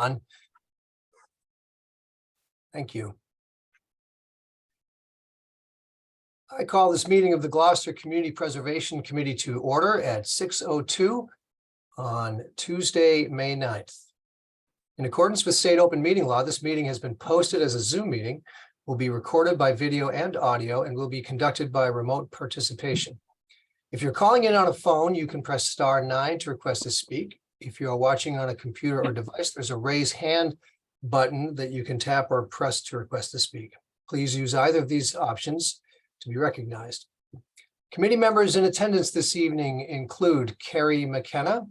on. Thank you. I call this meeting of the Gloucester Community Preservation Committee to order at 6:02 on Tuesday, May 9th. In accordance with state open meeting law, this meeting has been posted as a Zoom meeting, will be recorded by video and audio, and will be conducted by remote participation. If you're calling in on a phone, you can press *9 to request to speak. If you are watching on a computer or device, there's a raise hand button that you can tap or press to request to speak. Please use either of these options to be recognized. Committee members in attendance this evening include Carrie McKenna,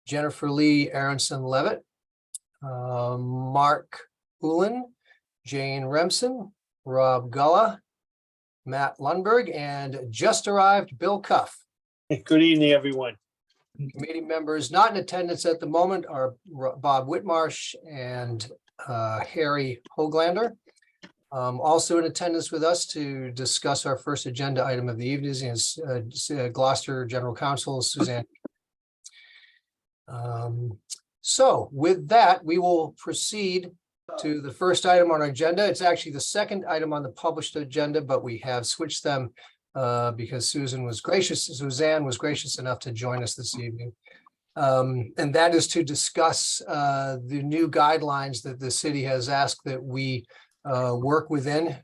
Jennifer Lee Aronson-Levitt, Mark Ullin, Jane Remsen, Rob Gullah, Matt Lundberg, and just arrived Bill Cuff. Good evening, everyone. Committee members not in attendance at the moment are Bob Whitmarsh and Harry Hoglander. Also in attendance with us to discuss our first agenda item of the evening is Gloucester General Counsel Suzanne. So with that, we will proceed to the first item on our agenda. It's actually the second item on the published agenda, but we have switched them because Suzanne was gracious enough to join us this evening. And that is to discuss the new guidelines that the city has asked that we work within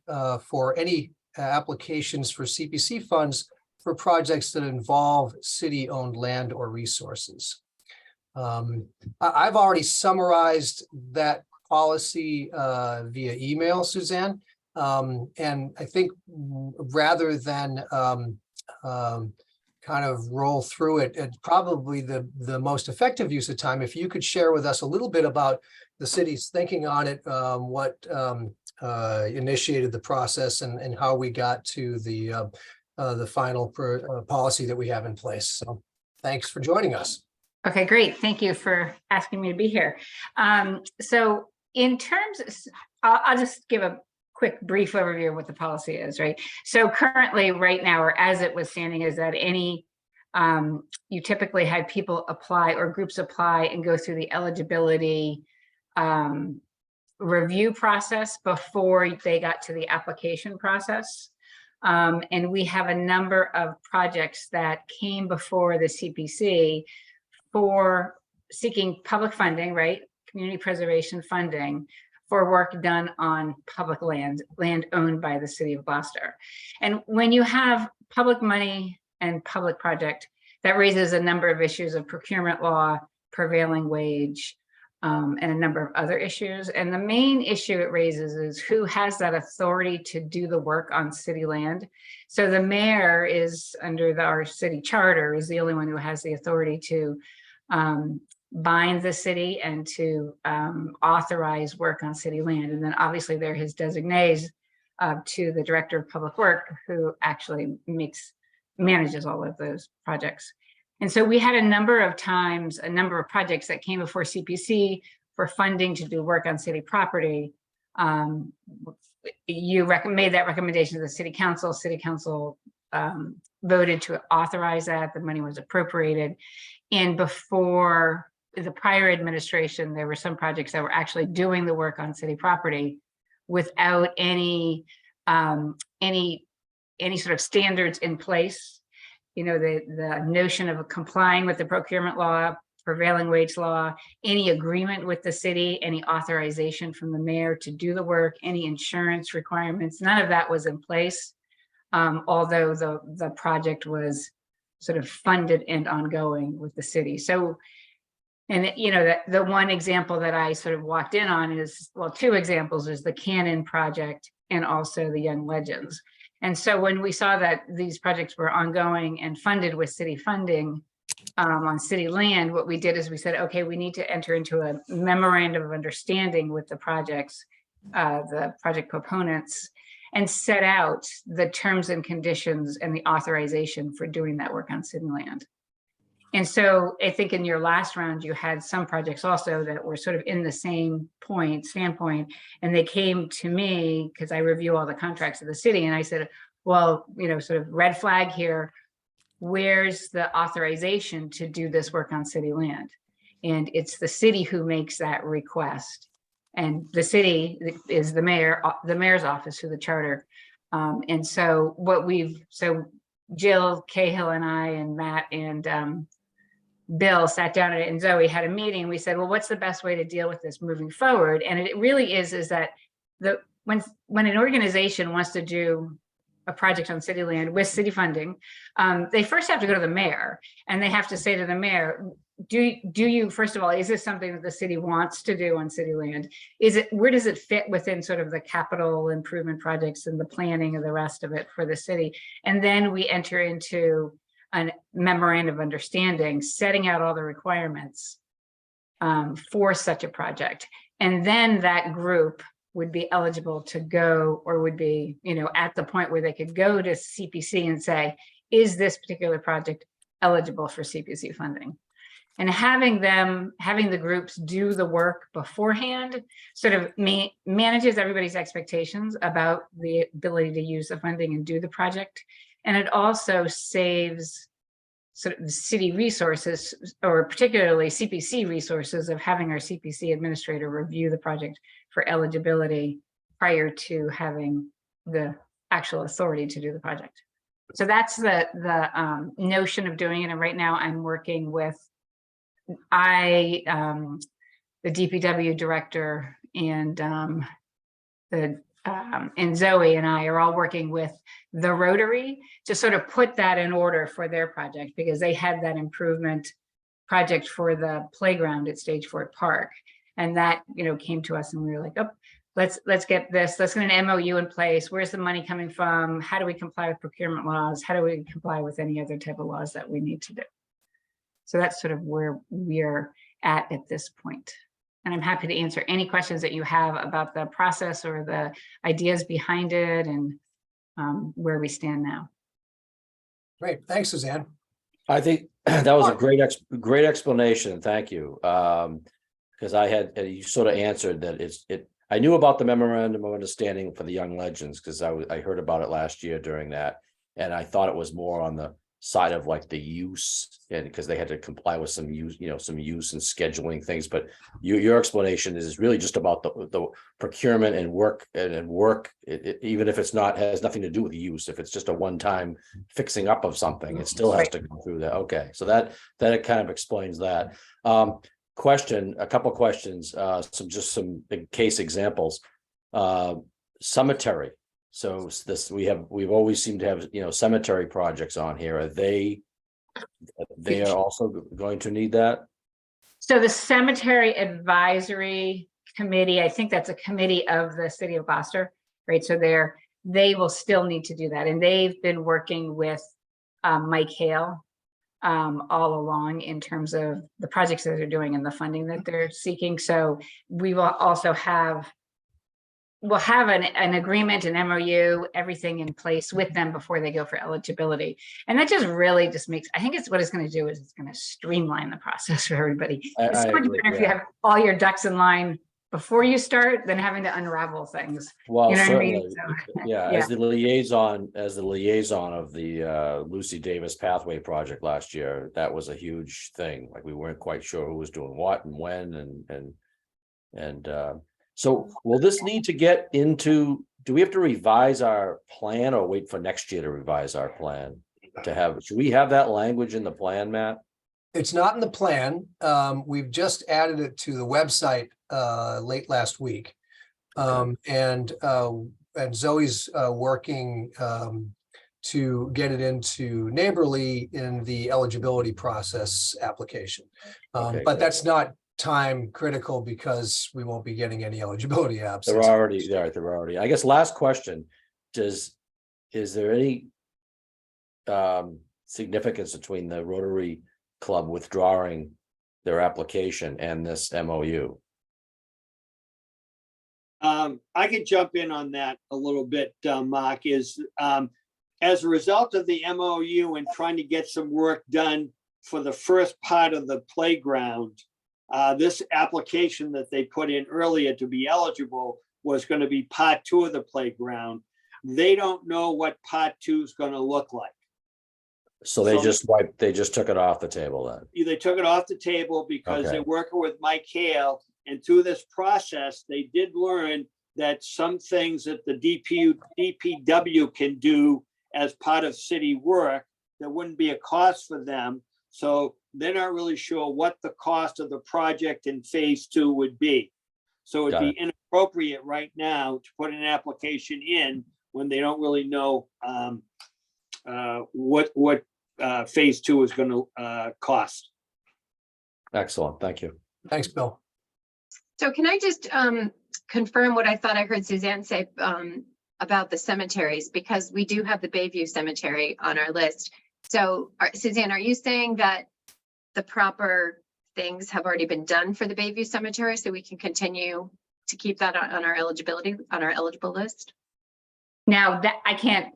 for any applications for CPC funds for projects that involve city-owned land or resources. I've already summarized that policy via email, Suzanne, and I think rather than kind of roll through it, it's probably the most effective use of time if you could share with us a little bit about the city's thinking on it, what initiated the process, and how we got to the final policy that we have in place. So thanks for joining us. Okay, great. Thank you for asking me to be here. So in terms of, I'll just give a quick brief overview of what the policy is, right? So currently right now, or as it was standing, is that you typically had people apply or groups apply and go through the eligibility review process before they got to the application process. And we have a number of projects that came before the CPC for seeking public funding, right? Community preservation funding for work done on public land owned by the city of Gloucester. And when you have public money and public project, that raises a number of issues of procurement law, prevailing wage, and a number of other issues. And the main issue it raises is who has that authority to do the work on city land. So the mayor is, under our city charter, is the only one who has the authority to bind the city and to authorize work on city land. And then obviously there are his designees to the director of public work, who actually manages all of those projects. And so we had a number of projects that came before CPC for funding to do work on city property. You made that recommendation to the city council. City council voted to authorize that. The money was appropriated. And before the prior administration, there were some projects that were actually doing the work on city property without any sort of standards in place. You know, the notion of complying with the procurement law, prevailing wage law, any agreement with the city, any authorization from the mayor to do the work, any insurance requirements, none of that was in place. Although the project was sort of funded and ongoing with the city. So, and you know, the one example that I sort of walked in on is, well, two examples, is the Cannon project and also the Young Legends. And so when we saw that these projects were ongoing and funded with city funding on city land, what we did is we said, okay, we need to enter into a memorandum of understanding with the projects, the project proponents, and set out the terms and conditions and the authorization for doing that work on city land. And so I think in your last round, you had some projects also that were sort of in the same standpoint, and they came to me because I review all the contracts of the city. And I said, well, you know, sort of red flag here, where's the authorization to do this work on city land? And it's the city who makes that request. And the city is the mayor's office through the charter. And so Jill Cahill and I and Matt and Bill sat down and Zoe had a meeting. We said, well, what's the best way to deal with this moving forward? And it really is that when an organization wants to do a project on city land with city funding, they first have to go to the mayor and they have to say to the mayor, do you, first of all, is this something that the city wants to do on city land? Where does it fit within sort of the capital improvement projects and the planning of the rest of it for the city? And then we enter into a memorandum of understanding, setting out all the requirements for such a project. And then that group would be eligible to go, or would be, at the point where they could go to CPC and say, is this particular project eligible for CPC funding? And having the groups do the work beforehand sort of manages everybody's expectations about the ability to use the funding and do the project. And it also saves sort of city resources, or particularly CPC resources, of having our CPC administrator review the project for eligibility prior to having the actual authority to do the project. So that's the notion of doing it. And right now I'm working with the DPW director and Zoe and I are all working with the Rotary to sort of put that in order for their project, because they had that improvement project for the playground at Stage Fort Park. And that, came to us and we were like, oh, let's get an MOU in place. Where's the money coming from? How do we comply with procurement laws? How do we comply with any other type of laws that we need to do? So that's sort of where we're at this point. And I'm happy to answer any questions that you have about the process or the ideas behind it and where we stand now. Great. Thanks, Suzanne. I think that was a great explanation. Thank you. Because you sort of answered that I knew about the memorandum of understanding for the Young Legends because I heard about it last year during that. And I thought it was more on the side of like the use, and because they had to comply with some use, some use and scheduling things. But your explanation is really just about the procurement and work even if it's has nothing to do with the use. If it's just a one-time fixing up of something, it still has to go through that. Okay, so that kind of explains that. A couple questions, some case examples. Cemetery. So we've always seemed to have, cemetery projects on here. Are they are also going to need that? So the Cemetery Advisory Committee, I think that's a committee of the city of Gloucester, right? So they will still need to do that. And they've been working with Mike Hale all along in terms of the projects that they're doing and the funding that they're seeking. So we will also we'll have an agreement, an MOU, everything in place with them before they go for eligibility. And that just really makes, I think what it's going to do is it's going to streamline the process for everybody. It's so much better if you have all your ducks in line before you start than having to unravel things. Well, you know certainly, what I mean? So, yeah. As the liaison of the Lucy Davis Pathway project last year, that was a huge thing. Like we weren't quite sure who was doing what and when, and so will this need to get into, do we have to revise our plan or wait for next year to revise our plan should we have that language in the plan, Matt? It's not in the plan. We've just added it to the website late last week. And Zoe's working to get it into Neighborly in the eligibility process application. But that's not time critical because we won't be getting any eligibility apps. They're already. I guess last question, is there any significance between the Rotary Club withdrawing their application and this MOU? I can jump in on that a little bit, Mark, as a result of the MOU and trying to get some work done for the first part of the playground, this application that they put in earlier to be eligible was going to be part 2 of the playground. They don't know what part 2 is going to look like. So they So- they just took it off the table then. They took it off the table because Okay. they're working with Mike Hale. And through this process, they did learn that some things that the DPW can do as part of city work, there wouldn't be a cost for them. So they're not really sure what the cost of the project in phase 2 would be. So it'd Got be inappropriate right now to put an application in when they don't really know what phase 2 is going to cost. Excellent, thank you. Thanks, Bill. So can I just confirm what I thought I heard Suzanne say about the cemeteries, because we do have the Bayview Cemetery on our list. So Suzanne, are you saying that the proper things have already been done for the Bayview Cemetery, so we can continue to keep that on our eligible list? Now that I can't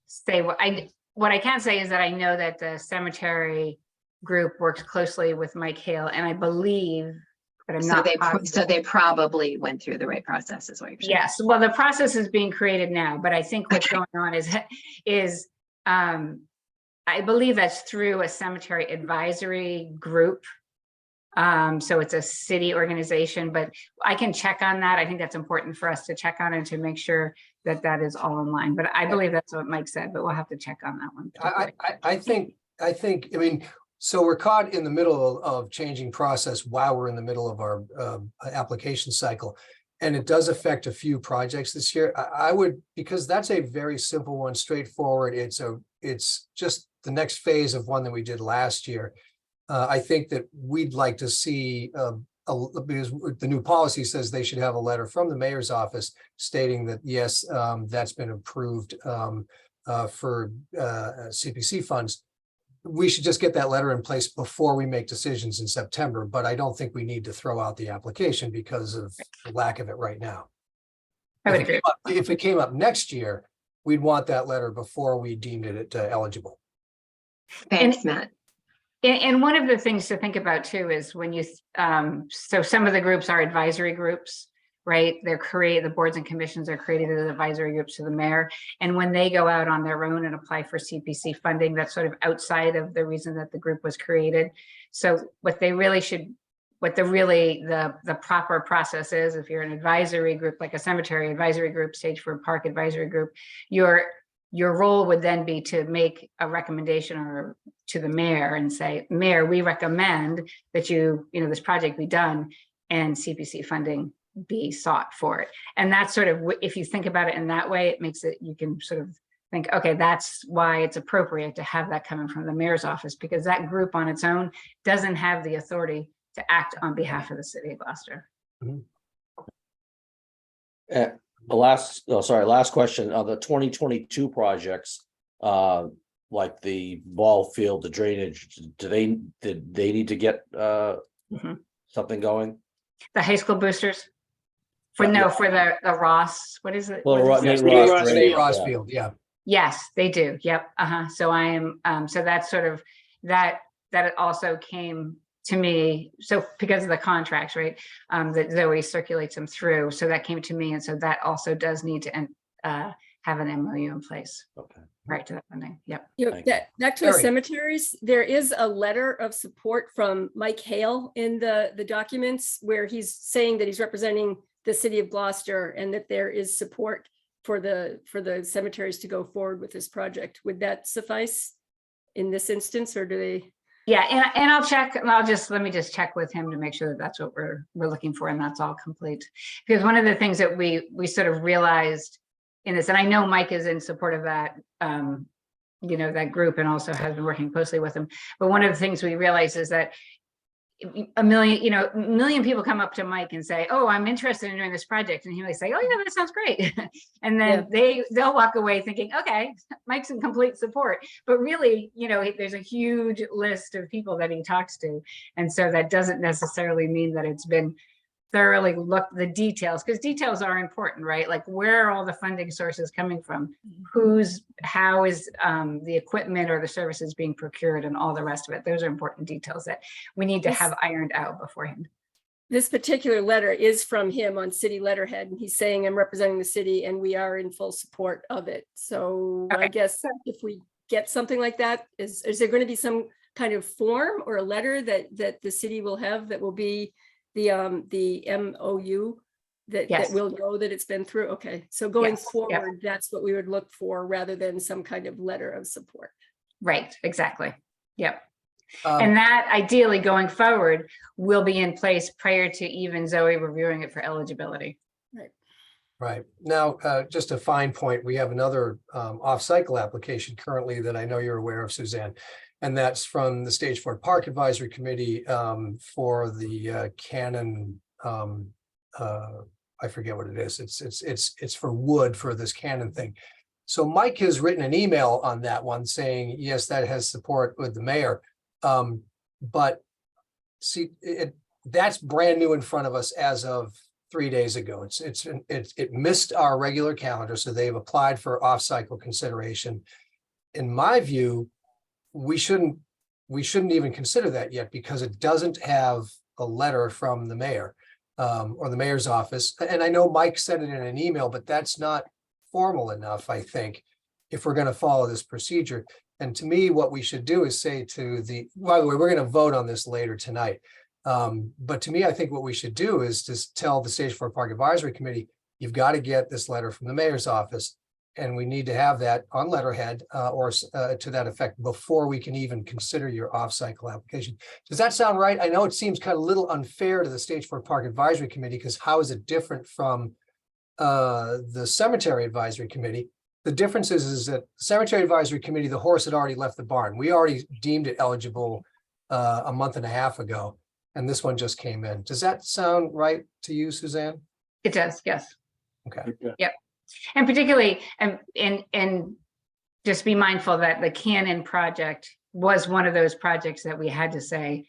say what I can say is that I know that the cemetery group works closely with Mike Hale, and I believe, but I'm So not they positive. probably went through the right process, is what you're saying. Yes, well, the process is being created now, but I think what's going on is I believe that's through a cemetery advisory group. So it's a city organization, but I can check on that. I think that's important for us to check on and to make sure that that is all in line. But I believe that's what Mike said, but we'll have to check on that one. I think, I mean, so we're caught in the middle of changing process while we're in the middle of our application cycle. And it does affect a few projects this year. I would, because that's a very simple one, straightforward. It's just the next phase of one that we did last year. I think that we'd like to see, because the new policy says they should have a letter from the mayor's office stating that, yes, that's been approved for CPC funds. We should just get that letter in place before we make decisions in September, but I don't think we need to throw out the application because of the lack of it right now. I would agree. If it came up next year, we'd want that letter before we deemed it eligible. Thanks, Matt. And one of the things to think about too is when you, so some of the groups are advisory groups, right? The boards and commissions are created as advisory groups to the mayor. And when they go out on their own and apply for CPC funding, that's sort of outside of the reason that the group was created. So what they really should, the proper process is, if you're an advisory group, like a cemetery advisory group, Stage 4 Park advisory group, your role would then be to make a recommendation or to the mayor and say, Mayor, we recommend that this project be done and CPC funding be sought for it. And that's sort of, if you think about it in that way, it makes it, you can sort of think, okay, that's why it's appropriate to have that coming from the mayor's office, because that group on its own doesn't have the authority to act on behalf of the city of Gloucester. Last question on the 2022 projects, like the ball field, the drainage, did they need to get something going? The high school boosters? For the Ross, what is it? Well, What is it? Ross Ross drainage, Field. Ross yeah. Field, yeah. Yes, they do. Yep. So I am, so that's sort of that it also came to me. So because of the contracts, right? That Zoe circulates them through. So that came to me. And so that also does need to have an MOU in place. Okay. Right to that funding. Yep. Thank you. Back to the Mary. cemeteries, there is a letter of support from Mike Hale in the documents where he's saying that he's representing the city of Gloucester and that there is support for the cemeteries to go forward with this project. Would that suffice in this instance, or do they? Yeah, and I'll check, and let me just check with him to make sure that that's what we're looking for and that's all complete. Because one of the things that we sort of realized in this, and I know Mike is in support of that, that group, and also has been working closely with him. But one of the things we realized is that a million people come up to Mike and say, oh, I'm interested in doing this project. And he might say, oh yeah, that sounds great. And then they'll walk away thinking, okay, Mike's in complete support. But really, there's a huge list of people that he talks to. And so that doesn't necessarily mean that it's been thoroughly looked the details, because details are important, right? Like, where are all the funding sources coming from? How is the equipment or the services being procured, and all the rest of it? Those are important details that we need to have ironed out beforehand. This particular letter is from him on city letterhead, and he's saying, I'm representing the city and we are in full support of it. So Okay. I guess if we get something like that? Is there going to be some kind of form or a letter that the city will have that will be the MOU that Yes. we'll know that it's been through? Okay, so going Yes, yep. forward, that's what we would look for rather than some kind of letter of support. Right, exactly. Yep. Um, And that ideally going forward will be in place prior to even Zoe reviewing it for eligibility. Right. Now, just a fine point, we have another off-cycle application currently that I know you're aware of, Suzanne. And that's from the Stage 4 Park Advisory Committee for the Cannon, I forget what it is. It's for wood for this Cannon thing. So Mike has written an email on that one saying, yes, that has support with the mayor. But see, that's brand new in front of us as of 3 days ago. It missed our regular calendar, so they've applied for off-cycle consideration. In my view, we shouldn't even consider that yet because it doesn't have a letter from the mayor or the mayor's office. And I know Mike sent it in an email, but that's not formal enough, I think, if we're going to follow this procedure. And to me, what we should do is say to by the way, we're going to vote on this later tonight. But to me, I think what we should do is just tell the Stage 4 Park Advisory Committee, you've got to get this letter from the mayor's office. And we need to have that on letterhead or to that effect before we can even consider your off-cycle application. Does that sound right? I know it seems kind of a little unfair to the Stage 4 Park Advisory Committee because how is it different from the Cemetery Advisory Committee? The difference is that the Cemetery Advisory Committee, the horse had already left the barn. We already deemed it eligible a month and a half ago. And this one just came in. Does that sound right to you, Suzanne? It does, yes. Okay. Yep. And particularly, and just be mindful that the Cannon project was one of those projects that we had to say,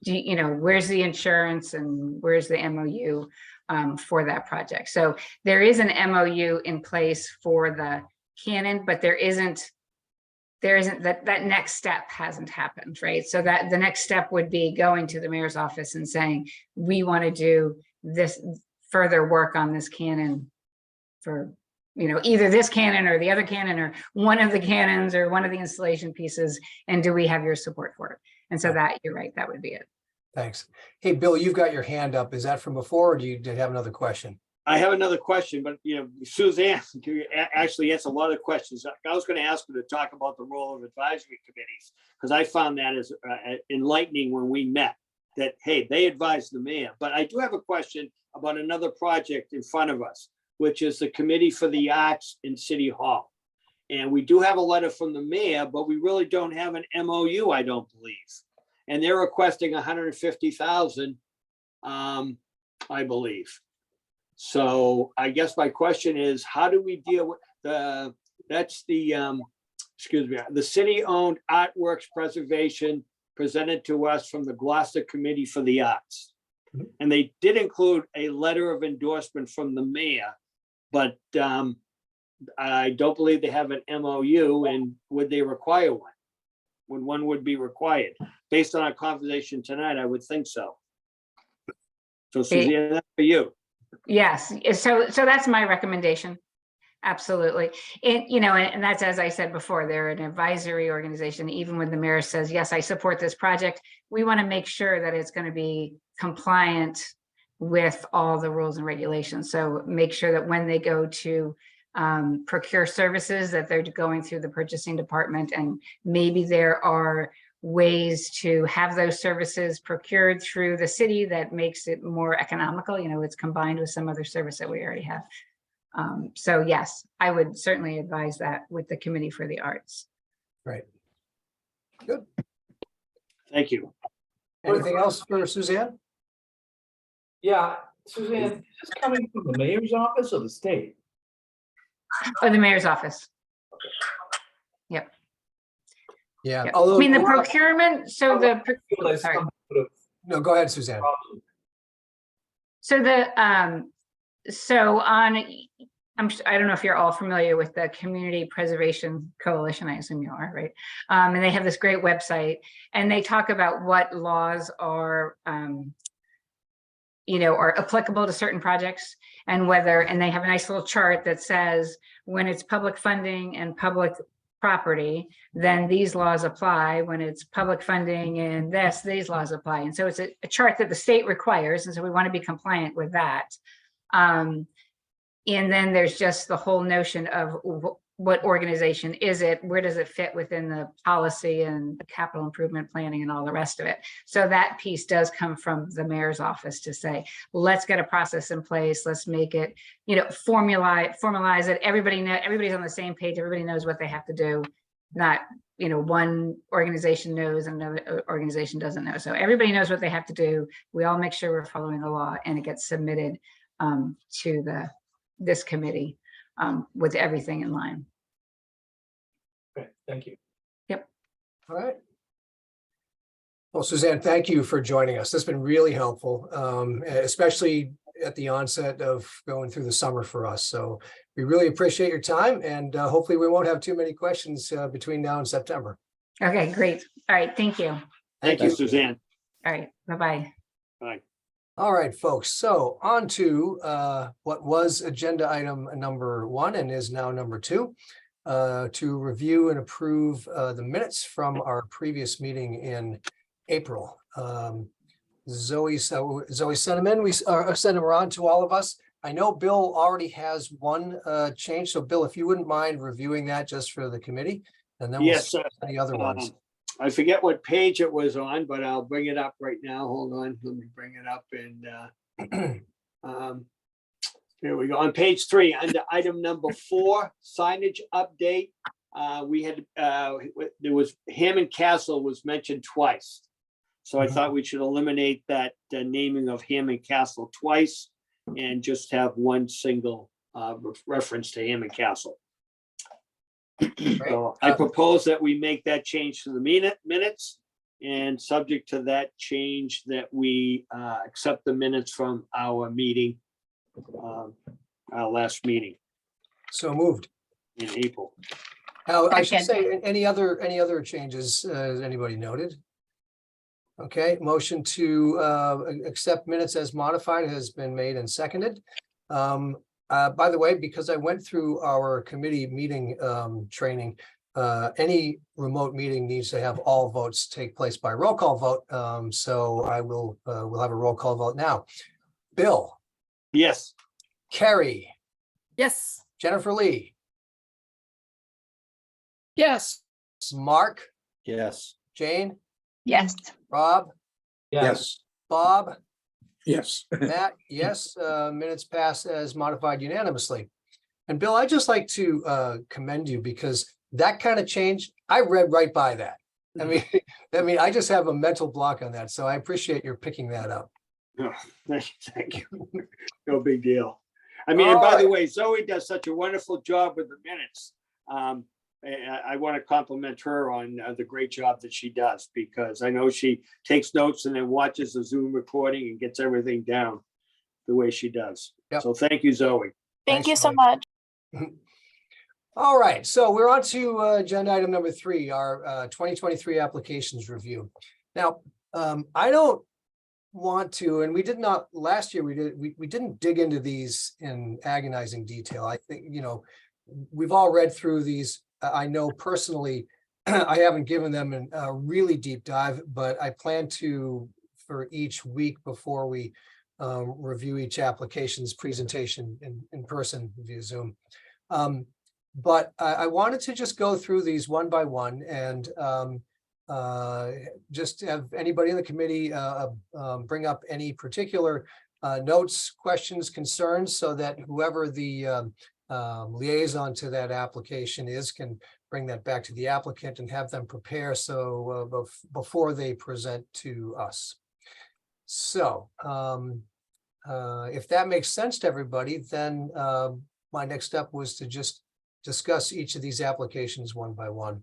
where's the insurance and where's the MOU for that project? So there is an MOU in place for the Cannon, but there isn't that next step hasn't happened, right? So that the next step would be going to the mayor's office and saying, we want to do this further work on this Cannon for, either this Cannon or the other Cannon or one of the cannons or one of the installation pieces. And do we have your support for it? And so that, you're right, that would be it. Thanks. Hey, Bill, you've got your hand up. Is that from before or did you have another question? I have another question, but Suzanne actually answered a lot of questions. I was going to ask her to talk about the role of advisory committees because I found that as enlightening when we met that, hey, they advise the mayor. But I do have a question about another project in front of us, which is the Committee for the Arts in City Hall. And we do have a letter from the mayor, but we really don't have an MOU, I don't believe. And they're requesting $150,000, I believe. So I guess my question is, how do we deal with the city-owned artworks preservation presented to us from the Gloucester Committee for the Arts? And they did include a letter of endorsement from the mayor, but I don't believe they have an MOU. And would they require one? When one would be required? Based on our conversation tonight, I would think so. So Suzanne, that's for you. Yes, so that's my recommendation. Absolutely. And that's, as I said before, they're an advisory organization. Even when the mayor says, yes, I support this project, we want to make sure that it's going to be compliant with all the rules and regulations. So make sure that when they go to procure services, that they're going through the purchasing department, and maybe there are ways to have those services procured through the city that makes it more economical. It's combined with some other service that we already have. So yes, I would certainly advise that with the Committee for the Arts. Right. Good. Thank you. Anything else for Suzanne? Yeah, Suzanne, is this coming from the mayor's office or the state? Or the mayor's office. Yep. Yeah. Yep. Although, I mean, the procurement, so the, Feel there's sorry. some sort of no, go ahead, Suzanne. problem. So I don't know if you're all familiar with the Community Preservation Coalition. I assume you are, right? And they have this great website, and they talk about what laws are, are applicable to certain projects, and they have a nice little chart that says when it's public funding and public property, then these laws apply. When it's public funding and these laws apply. And so it's a chart that the state requires. And so we want to be compliant with that. And then there's just the whole notion of what organization is it? Where does it fit within the policy and the capital improvement planning and all the rest of it? So that piece does come from the mayor's office to say, let's get a process in place. Let's make it, formalize it. Everybody's on the same page. Everybody knows what they have to do. Not, one organization knows and another organization doesn't know. So everybody knows what they have to do. We all make sure we're following the law, and it gets submitted to this committee with everything in line. Okay, thank you. All right. Well, Suzanne, thank you for joining us. This has been really helpful, especially at the onset of going through the summer for us. So we really appreciate your time, and hopefully we won't have too many questions between now and September. Okay, great. All right. Thank you. All Thank you, Suzanne. right. Bye-bye. Bye. All right, folks. So on to what was agenda item number 1 and is now number 2. To review and approve the minutes from our previous meeting in April. Zoe sent them in. We sent them around to all of us. I know Bill already has one change. So Bill, if you wouldn't mind reviewing that just for the committee, and then we'll Yes, see any other ones. I forget what page it was on, but I'll bring it up right now. Hold on, let me bring it up and here we go. On page 3, under item number 4, signage update. We had there was Hammond Castle was mentioned twice. So I thought we should eliminate that naming of Hammond Castle twice and just have one single reference to Hammond Castle. So I propose that we make that change to the minutes, and subject to that change, that we accept the minutes from our meeting, our last meeting So moved. in April. I should say, any other changes, has anybody noted? Okay, motion to accept minutes as modified has been made and seconded. By the way, because I went through our committee meeting training, any remote meeting needs to have all votes take place by roll call vote. So I will we'll have a roll call vote now. Bill, Yes. Carrie, Yes. Jennifer Lee, Yes. Mark, Yes. Jane, Yes. Rob, Yes. Bob, Yes. Matt, yes, minutes pass as modified unanimously. And Bill, I'd just like to commend you, because that kind of change, I read right by that. I mean, I just have a mental block on that. So I appreciate your picking that up. Oh, thank you. No big deal. I mean, and by the way, Zoe does such a wonderful job with the minutes. I want to compliment her on the great job that she does, because I know she takes notes and then watches the Zoom recording and gets everything down the way she does. Yep. So thank you, Zoe. Thank Thanks, you so Zoe. much. All right, so we're on to agenda item number 3, our 2023 applications review. Now, I don't want to, and we did not last year. We didn't dig into these in agonizing detail. I think we've all read through these. I know personally, I haven't given them a really deep dive, but I plan to for each week before we review each application's presentation in person via Zoom. But I wanted to just go through these one by one and just have anybody in the committee bring up any particular notes, questions, concerns, so that whoever the liaison to that application is can bring that back to the applicant and have them prepare so before they present to us. So if that makes sense to everybody, then my next step was to just discuss each of these applications one by one.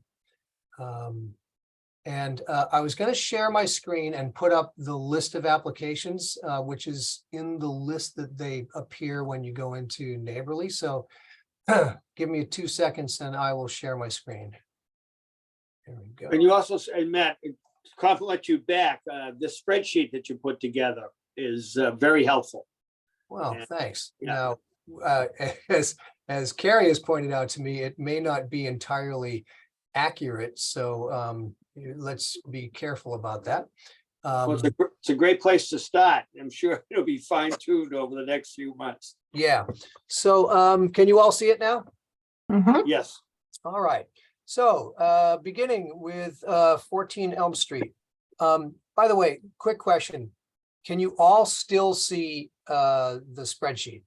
And I was going to share my screen and put up the list of applications, which is in the list that they appear when you go into Neighborly. So give me 2 seconds and I will share my screen. There we go. And you also, and Matt, compliment you back. The spreadsheet that you put together is very helpful. Well, Yeah. thanks. Yeah. Now, as Carrie has pointed out to me, it may not be entirely accurate. So let's be careful about that. Well, it's a great place to start. I'm sure it'll be fine tuned over the next few months. Yeah. So can you all see it now? Yes. All right. So beginning with 14 Elm Street. By the way, quick question. Can you all still see the spreadsheet?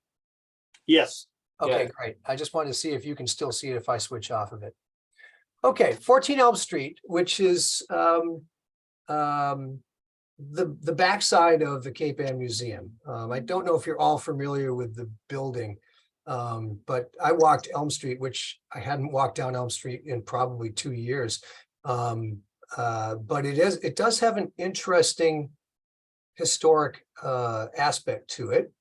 Yes. Okay, Yeah. great. I just wanted to see if you can still see it if I switch off of it. Okay, 14 Elm Street, which is the backside of the Cape Ann Museum. I don't know if you're all familiar with the building, but I walked Elm Street, which I hadn't walked down Elm Street in probably 2 years. But it does have an interesting historic aspect to it.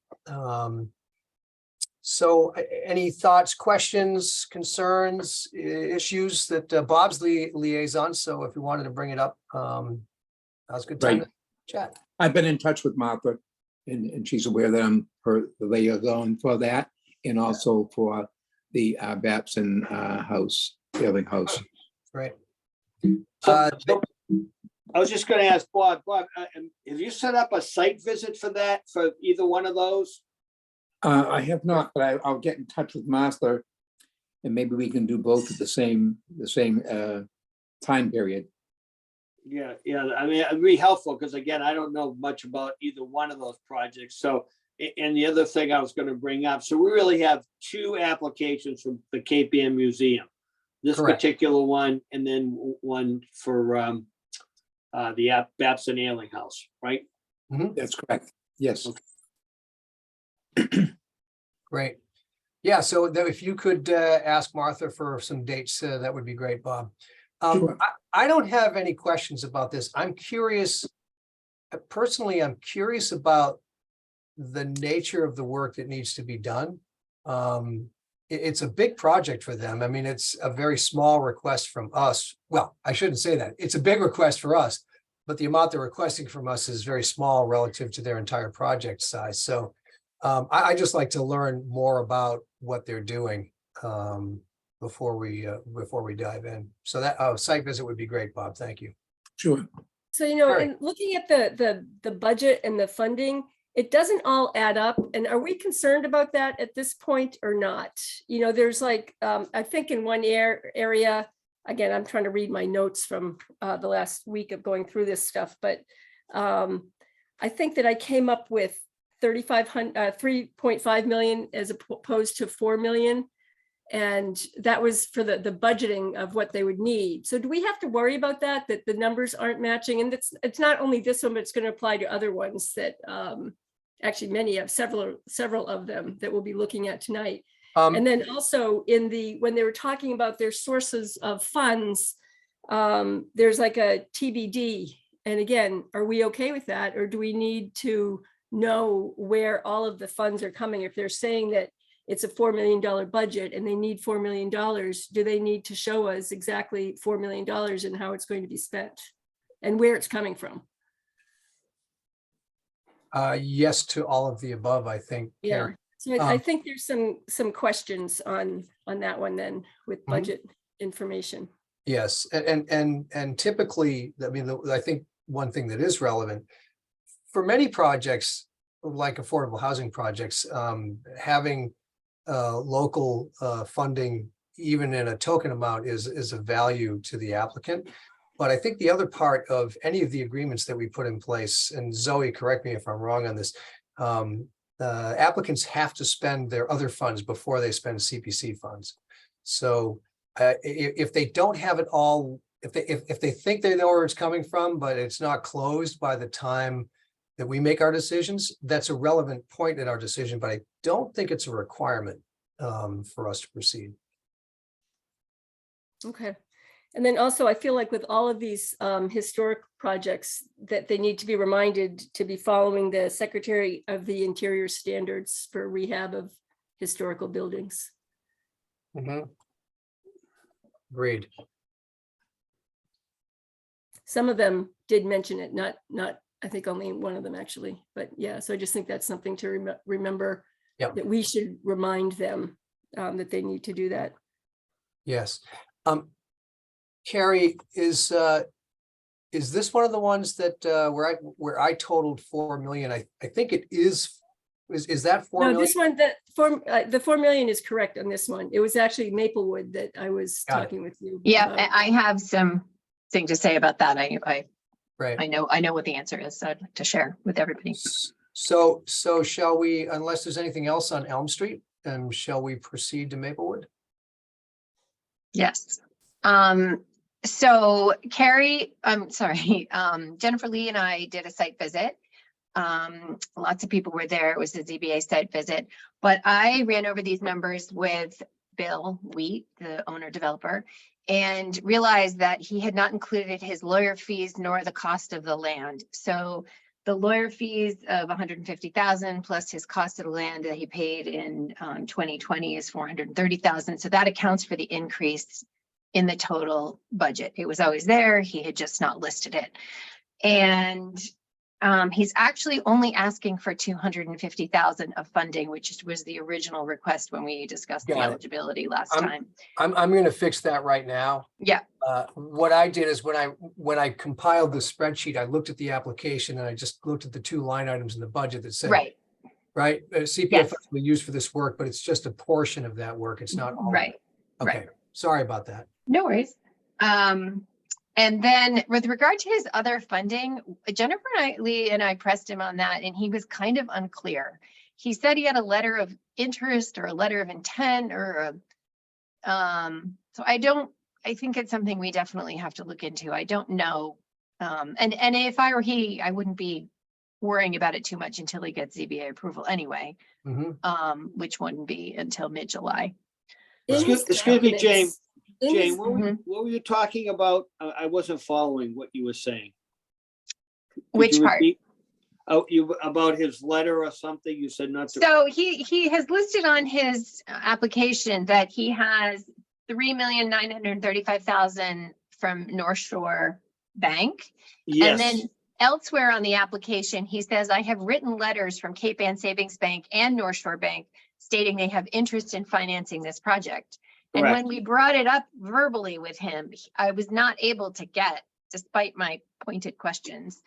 So any thoughts, questions, concerns, issues that Bob's liaison, so if you wanted to bring it up, now's a good time Right. to chat. I've been in touch with Martha and she's aware that I'm the liaison for that and also for the Babson house, building house. Right. So I was just gonna ask Bob, have you set up a site visit for that, for either one of those? I have not, but I'll get in touch with Martha and maybe we can do both at the same time period. Yeah, I mean, it'd be helpful, because again, I don't know much about either one of those projects, so, and the other thing I was gonna bring up, so we really have 2 applications from the Cape Ann Museum. This Correct. particular one, and then one for the Babson Ailing House, right? That's correct. Yes. Great. Yeah, so if you could ask Martha for some dates, that would be great, Bob. Sure. I don't have any questions about this. I'm curious, personally, I'm curious about the nature of the work that needs to be done. It's a big project for them. I mean, it's a very small request from us. Well, I shouldn't say that. It's a big request for us, but the amount they're requesting from us is very small relative to their entire project size. So I just like to learn more about what they're doing before we dive in. So that site visit would be great, Bob. Thank you. Sure. So, you know, Right. in looking at the budget and the funding, it doesn't all add up. And are we concerned about that at this point or not? You know, there's like, I think in one area, again, I'm trying to read my notes from the last week of going through this stuff, but I think that I came up with 3.5 million as opposed to 4 million. And that was for the budgeting of what they would need. So do we have to worry about that the numbers aren't matching? And it's not only this one, but it's going to apply to other ones that actually several of them that we'll be looking at tonight. And then also when they were talking about their sources of funds, there's like a TBD. And again, are we okay with that? Or do we need to know where all of the funds are coming? If they're saying that it's a $4 million budget and they need $4 million, do they need to show us exactly $4 million and how it's going to be spent and where it's coming from? Yes to all of the above, I think. Yeah. Karen. So I think there's some questions on that one then with budget information. Yes, and typically, I mean, I think one thing that is relevant for many projects like affordable housing projects, having local funding, even in a token amount, is of value to the applicant. But I think the other part of any of the agreements that we put in place, and Zoe, correct me if I'm wrong on this, applicants have to spend their other funds before they spend CPC funds. So if they don't have it all, if they think they know where it's coming from, but it's not closed by the time that we make our decisions, that's a relevant point in our decision, but I don't think it's a requirement for us to proceed. Okay. And then also, I feel like with all of these historic projects that they need to be reminded to be following the Secretary of the Interior standards for rehab of historical buildings. Agreed. Some of them did mention it, not I think only one of them actually, but yeah, so I just think that's something to remember. Yep. That we should remind them that they need to do that. Yes. Carrie, is this one of the ones that where I totaled 4 million? I think it is. Is that 4 No, million? this one, the 4 million is correct on this one. It was actually Maplewood that I was Got it. talking with you. Yeah, about. I have some thing to say about that. Right. I know what the answer is, so I'd like to share with everybody. So shall we, unless there's anything else on Elm Street, shall we proceed to Maplewood? Yes. So Carrie, I'm sorry, Jennifer Lee and I did a site visit. Lots of people were there. It was a ZBA site visit, but I ran over these numbers with Bill Wheat, the owner developer, and realized that he had not included his lawyer fees nor the cost of the land. So the lawyer fees of 150,000 plus his cost of the land that he paid in 2020 is 430,000. So that accounts for the increase in the total budget. It was always there. He had just not listed it. And he's actually only asking for 250,000 of funding, which was the original request when we discussed the Got it. eligibility last I'm- time. I'm going to fix that right now. Yeah. What I did is when I compiled the spreadsheet, I looked at the application and I just looked at the 2 line items in the budget that said, Right, CPF Yes. funds will be used for this work, but it's just a portion of that work. It's not all. of it. right. Okay, sorry about that. No worries. And then with regard to his other funding, Jennifer Lee and I pressed him on that, and he was kind of unclear. He said he had a letter of interest or a letter of intent or so I think it's something we definitely have to look into. I don't know. And if I were he, I wouldn't be worrying about it too much until he gets ZBA approval anyway, Mhm. which wouldn't be until mid-July. In his Excuse me, Jane. documents- in his- Jane, what were you talking about? I wasn't following what you were saying. Could Which you part? repeat? Oh, about his letter or something? You said not to. So he has listed on his application that he has 3,935,000 from North Shore Bank. And then Yes, elsewhere on the application, he says, I have written letters from Cape Ann Savings Bank and North Shore Bank stating they have interest in financing this project. And correct. when we brought it up verbally with him, I was not able to get, despite my pointed questions,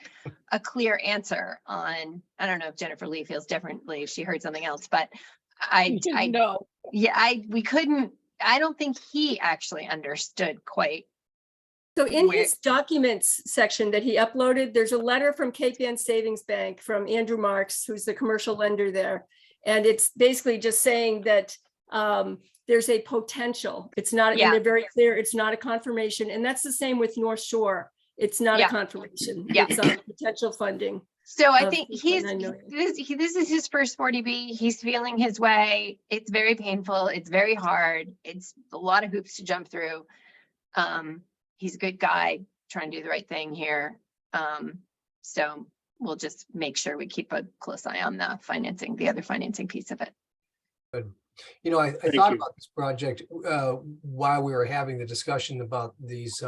a clear answer on, I don't know if Jennifer Lee feels differently if she heard something else, but I No. yeah, we couldn't, I don't think he actually understood quite. So in Where- his documents section that he uploaded, there's a letter from Cape Ann Savings Bank from Andrew Marks, who's the commercial lender there. And it's basically just saying that there's a potential. It's not, and Yeah. they're very clear, it's not a confirmation. And that's the same with North Shore. It's not a Yeah. confirmation. Yeah. It's potential funding. So I Of think 3.9 million. this is his first 40B. He's feeling his way. It's very painful. It's very hard. It's a lot of hoops to jump through. He's a good guy trying to do the right thing here. So we'll just make sure we keep a close eye on the financing, the other financing piece of it. You know, I Thank thought you. about this project while we were having the discussion about these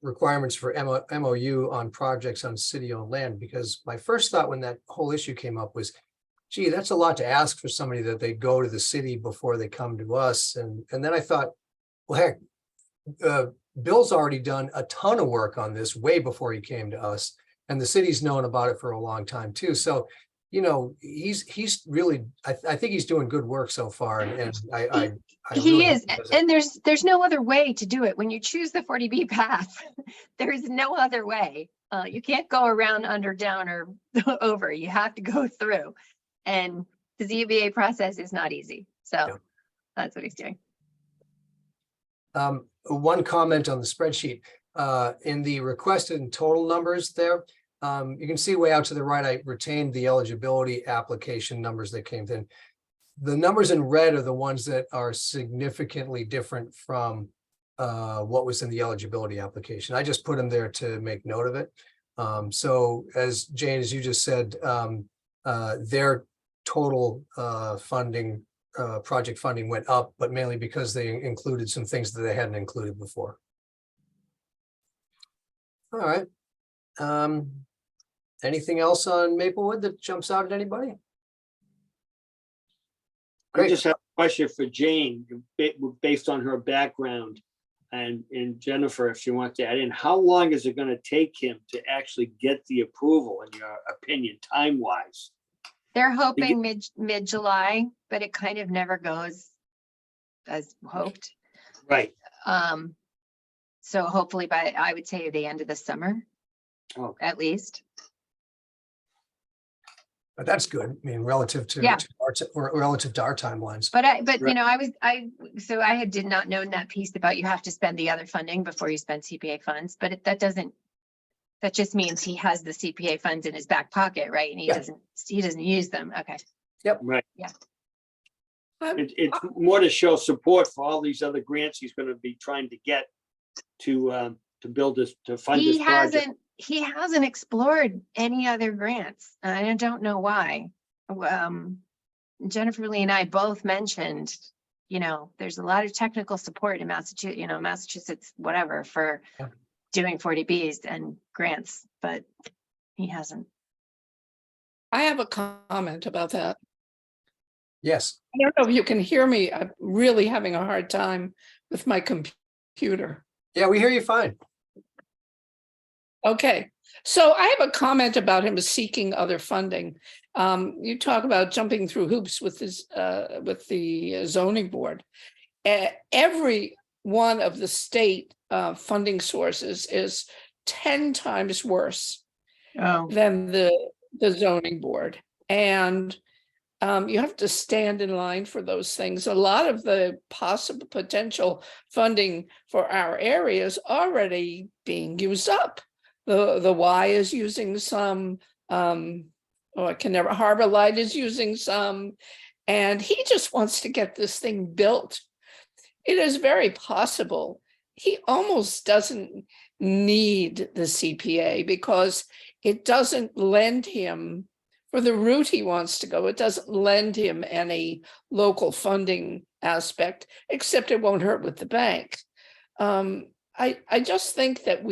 requirements for MOU on projects on city-owned land, because my first thought when that whole issue came up was, gee, that's a lot to ask for somebody that they go to the city before they come to us. And then I thought, well, heck, Bill's already done a ton of work on this way before he came to us. And the city's known about it for a long time too. So, you know, he's really, I think he's doing good work so far. And I He really hope is, does it. and there's no other way to do it. When you choose the 40B path, there's no other way. You can't go around, under, down, or over. You have to go through. And the ZBA process is not easy. So Yeah. that's what he's doing. One comment on the spreadsheet, in the requested and total numbers there, you can see way out to the right, I retained the eligibility application numbers that came in. The numbers in red are the ones that are significantly different from what was in the eligibility application. I just put them there to make note of it. So as Jane, as you just said, their total funding, project funding went up, but mainly because they included some things that they hadn't included before. All right. Anything else on Maplewood that jumps out at anybody? I Great. just have a question for Jane, based on her background. and Jennifer, if she wants to add in, how long is it gonna take him to actually get the approval, in your opinion, time-wise? They're hoping mid-July, but it kind of never goes as hoped. Right. So hopefully by, I would say, the end of the summer, Oh. at least. But that's good. I mean, relative to, Yeah. relative to our timelines. But you Right. know, I did not know that piece about you have to spend the other funding before you spend CPA funds, but that just means he has the CPA funds in his back pocket, right? And he Yeah. doesn't use them. Okay. Right. Yeah. It's more to show support for all these other grants he's gonna be trying to get to build this, to fund this project. He hasn't explored any other grants. I don't know why. Jennifer Lee and I both mentioned, you know, there's a lot of technical support in Massachusetts, whatever, for Yeah. doing 40Bs and grants, but he hasn't. I have a comment about that. Yes. I don't know if you can hear me. I'm really having a hard time with my computer. Yeah, we hear you fine. Okay, so I have a comment about him seeking other funding. You talk about jumping through hoops with the zoning board. Every one of the state funding sources is 10 times worse Oh. than the zoning board. And you have to stand in line for those things. A lot of the possible potential funding for our area is already being used up. The Y is using some, Harbor Light is using some, and he just wants to get this thing built. It is very possible he almost doesn't need the CPA because it doesn't lend him, for the route he wants to go, it doesn't lend him any local funding aspect, except it won't hurt with the bank. I just think that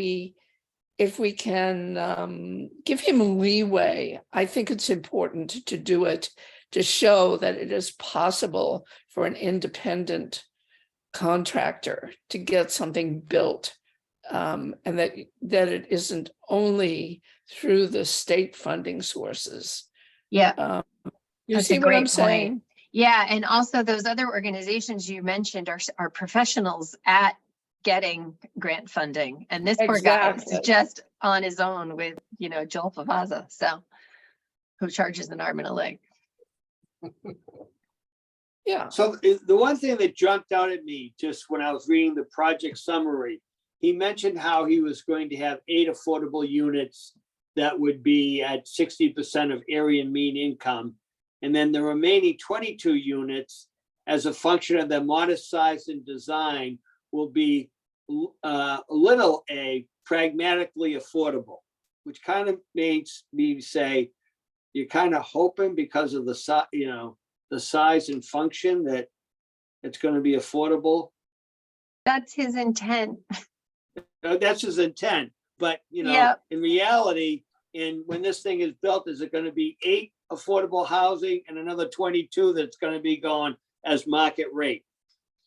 if we can give him leeway, I think it's important to do it, to show that it is possible for an independent contractor to get something built, and that it isn't only through the state funding sources. Yeah. You That's see a what I'm great saying? point. Yeah, and also those other organizations you mentioned are professionals at getting grant funding. And this poor guy is Exactly. just on his own with, Joel Favaza, so who charges an arm and a leg. Yeah. So the one thing that jumped out at me just when I was reading the project summary, he mentioned how he was going to have 8 affordable units that would be at 60% of area mean income. And then the remaining 22 units, as a function of their modest size and design, will be little a pragmatically affordable, which kind of makes me say, you're kind of hoping because of the size and function that it's going to be affordable. That's his intent. That's his intent, but Yep. in reality, when this thing is built, is it going to be 8 affordable housing and another 22 that's going to be going as market rate?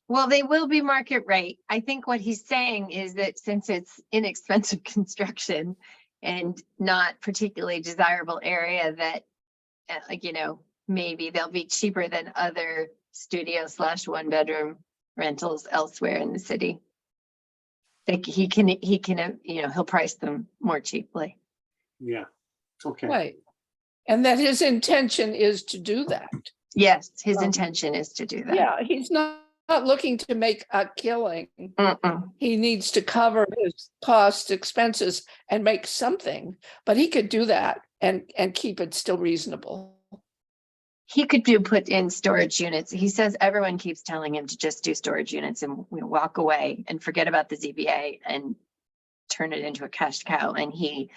Well, they will be market rate. I think what he's saying is that since it's inexpensive construction and not particularly desirable area, that, maybe they'll be cheaper than other studio / 1-bedroom rentals elsewhere in the city. Like he can, he'll price them more cheaply. Yeah. Okay. Right. And that his intention is to do that. Yes, his intention is to do that. Yeah, he's not looking to make a killing. Mm-mm. He needs to cover his costs, expenses, and make something, but he could do that and keep it still reasonable. He could put in storage units. He says everyone keeps telling him to just do storage units and we walk away and forget about the ZBA and turn it into a cash cow. And he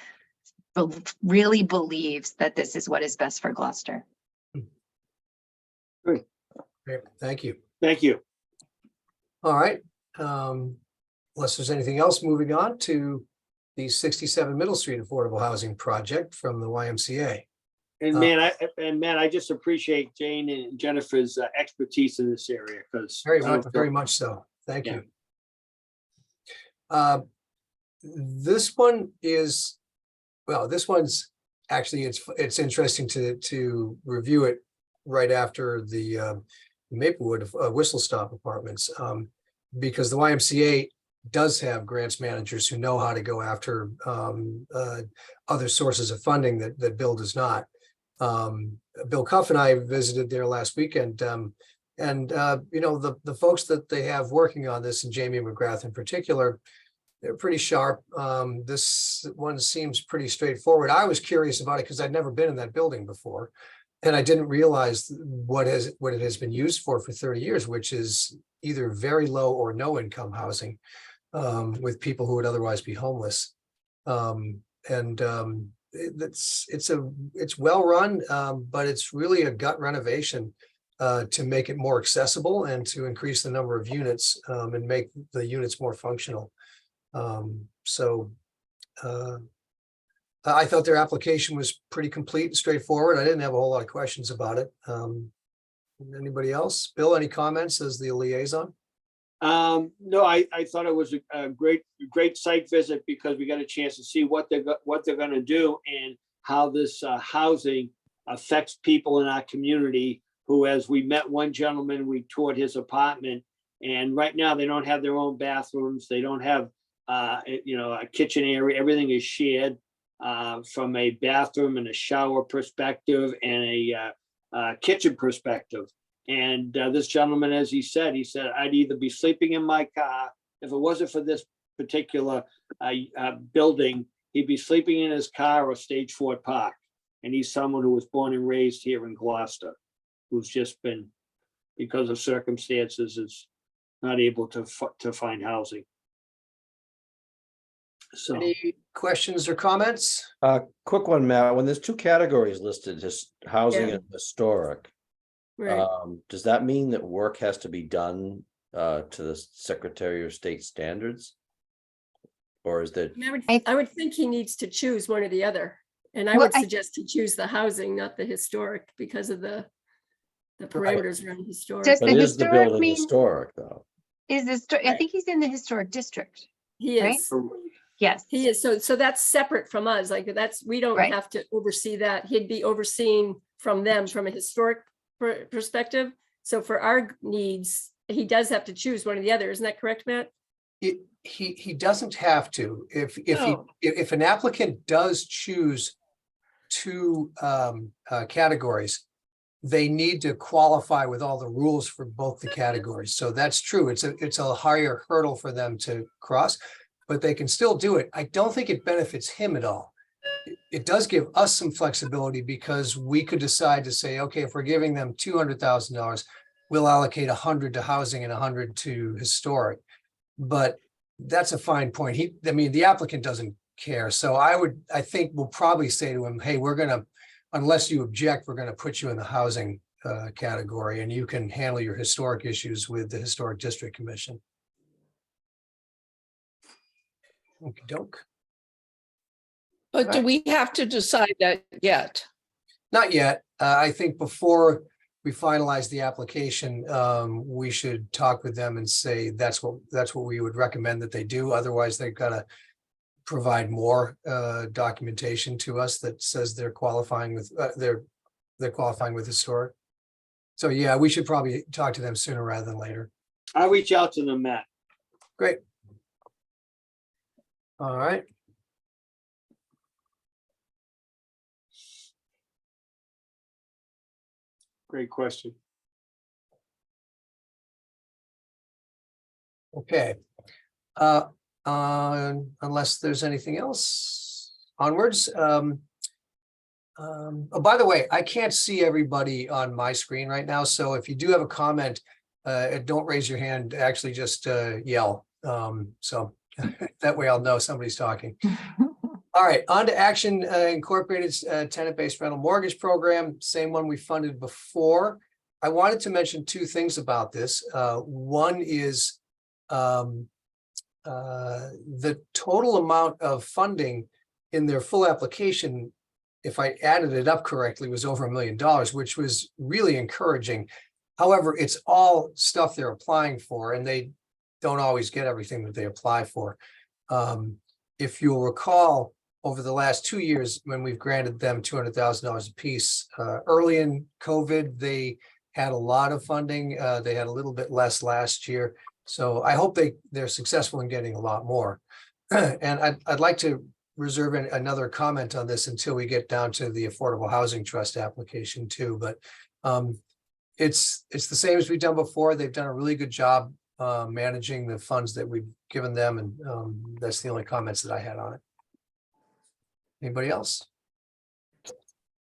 really believes that this is what is best for Gloucester. Great. Thank you. Thank you. All right. Unless there's anything else, moving on to the 67 Middle Street Affordable Housing Project from the YMCA. And man, I just appreciate Jane and Jennifer's expertise in this area because Very much so. Thank Yeah. you. This one is, well, this one's actually, it's interesting to review it right after the Maplewood Whistle Stop Apartments, because the YMCA does have grants managers who know how to go after other sources of funding that Bill does not. Bill Cuff and I visited there last weekend, and you know, the folks that they have working on this, and Jamie McGrath in particular, they're pretty sharp. This one seems pretty straightforward. I was curious about it because I'd never been in that building before, and I didn't realize what it has been used for 30 years, which is either very low or no income housing with people who would otherwise be homeless. It's well run, but it's really a gut renovation to make it more accessible and to increase the number of units and make the units more functional. I thought their application was pretty complete and straightforward. I didn't have a whole lot of questions about it. Anybody else? Bill, any comments as the liaison? No, I thought it was a great site visit because we got a chance to see what they're gonna do and how this housing affects people in our community who, as we met one gentleman, we toured his apartment, and right now they don't have their own bathrooms. They don't have you know, a kitchen area. Everything is shared from a bathroom and a shower perspective and a kitchen perspective. And this gentleman, as he said, I'd either be sleeping in my car, if it wasn't for this particular building, he'd be sleeping in his car or Stage Ford Park. And he's someone who was born and raised here in Gloucester, who's just been, because of circumstances, is not able to find housing. So, Any questions or comments? Quick one, Matt, when there's two categories listed, just housing Yeah. and historic. Right. Does that mean that work has to be done to the Secretary of State standards? Or is that, And I- I would think he needs to choose one or the other. And I Well, would suggest he choose the housing, not the historic, because of the parameters around historic. Does but the is the historic building mean- historic though? Is this, I think he's in the historic district. He right? is, Yes. he is. So that's separate from us. Like we don't Right. have to oversee that. He'd be overseen from them from a historic perspective. So for our needs, he does have to choose one or the other. Isn't that correct, Matt? He doesn't have to. No. If an applicant does choose two categories, they need to qualify with all the rules for both the categories. So that's true. It's a higher hurdle for them to cross, but they can still do it. I don't think it benefits him at all. It does give us some flexibility because we could decide to say, okay, if we're giving them $200,000, we'll allocate 100 to housing and 100 to historic. But that's a fine point. The applicant doesn't care. So I think we'll probably say to him, hey, unless you object, we're gonna put you in the housing category and you can handle your historic issues with the Historic District Commission. Okey-doke. But do we have to decide that yet? Not yet. I think before we finalize the application, we should talk with them and say that's what we would recommend that they do. Otherwise, they've got to provide more documentation to us that says they're qualifying with they're qualifying with historic. So yeah, we should probably talk to them sooner rather than later. I'll reach out to them, Matt. Great. All right. Great question. Okay. Unless there's anything else, onwards. Oh, by the way, I can't see everybody on my screen right now, so if you do have a comment, don't raise your hand, actually just yell. So that way I'll know somebody's talking. All right, on to Action Incorporated's tenant-based rental mortgage program, same one we funded before. I wanted to mention two things about this. One is the total amount of funding in their full application, if I added it up correctly, was over $1 million, which was really encouraging. However, it's all stuff they're applying for, and they don't always get everything that they apply for. If you'll recall, over the last 2 years, when we've granted them $200,000 apiece, early in COVID, they had a lot of funding. They had a little bit less last year. So I hope they're successful in getting a lot more. And I'd like to reserve another comment on this until we get down to the Affordable Housing Trust application too, but it's the same as we've done before. They've done a really good job managing the funds that we've given them, and that's the only comments that I had on it. Anybody else?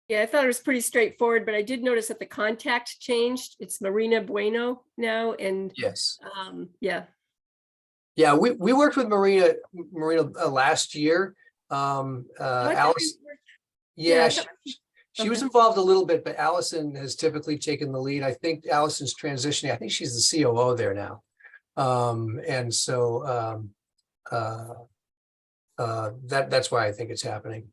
Yeah, I thought it was pretty straightforward, but I did notice that the contact changed. It's Marina Bueno now, and Yes. yeah. Yeah, we worked with Marina last year. Oh, I thought Alice, we were- yeah, I she, thought- she was okay. involved a little bit, but Allison has typically taken the lead. I think Allison's transitioning. I think she's the COO there now. And so that's why I think it's happening.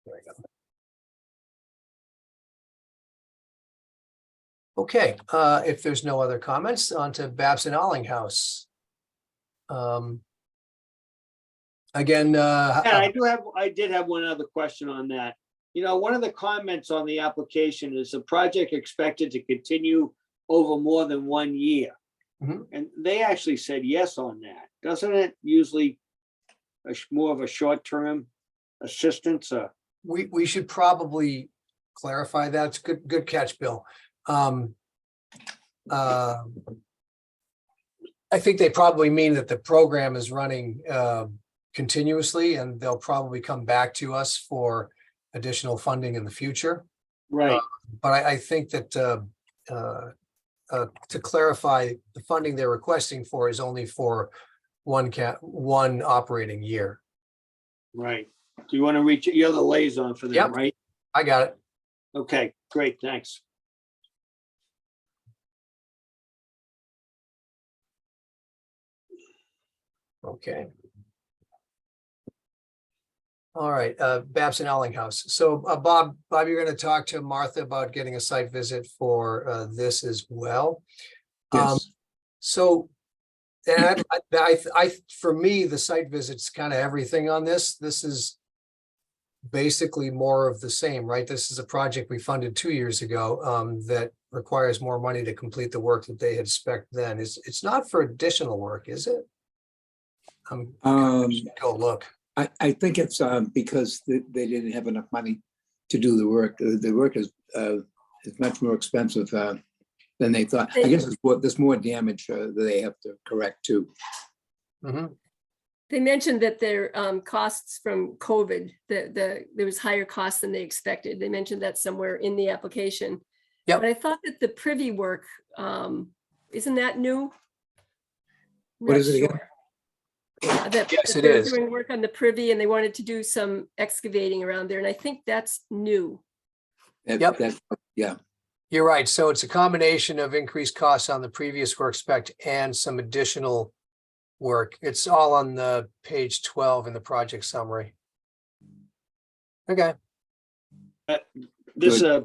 There we go. Okay, if there's no other comments, on to Babson Allinghouse. Again, Yeah, I did have one other question on that. You know, one of the comments on the application is the project expected to continue over more than 1 year. Mhm. And they actually said yes on that. Doesn't it usually more of a short-term assistance? we should probably clarify that. It's good catch, Bill. I think they probably mean that the program is running continuously, and they'll probably come back to us for additional funding in the future. Right, But I think that to clarify, the funding they're requesting for is only for one operating year. right. Do you want to reach, you're the liaison for them, Yep. right? I got it. Okay, great, thanks. Okay. All right, Babson Allinghouse. So Bob, you're going to talk to Martha about getting a site visit for this as well. Yes. So, and for me, the site visit's kind of everything on this. This is basically more of the same, right? This is a project we funded 2 years ago that requires more money to complete the work that they had spec'd then. It's not for additional work, is it? Go look. I think it's because they didn't have enough money to do the work. The work is much more expensive than they thought. I guess there's more damage that they have to correct too. Mhm. They mentioned that their costs from COVID, there was higher costs than they expected. They mentioned that somewhere in the application. Yep. But I thought that the privy work, isn't that new? What is it again? Not sure. That Yes, it they're is. doing work on the privy and they wanted to do some excavating around there. And I think that's new. Yep. Yeah. You're right. So it's a combination of increased costs on the previous work spec and some additional work. It's all on the page 12 in the project summary. Okay. This, yeah.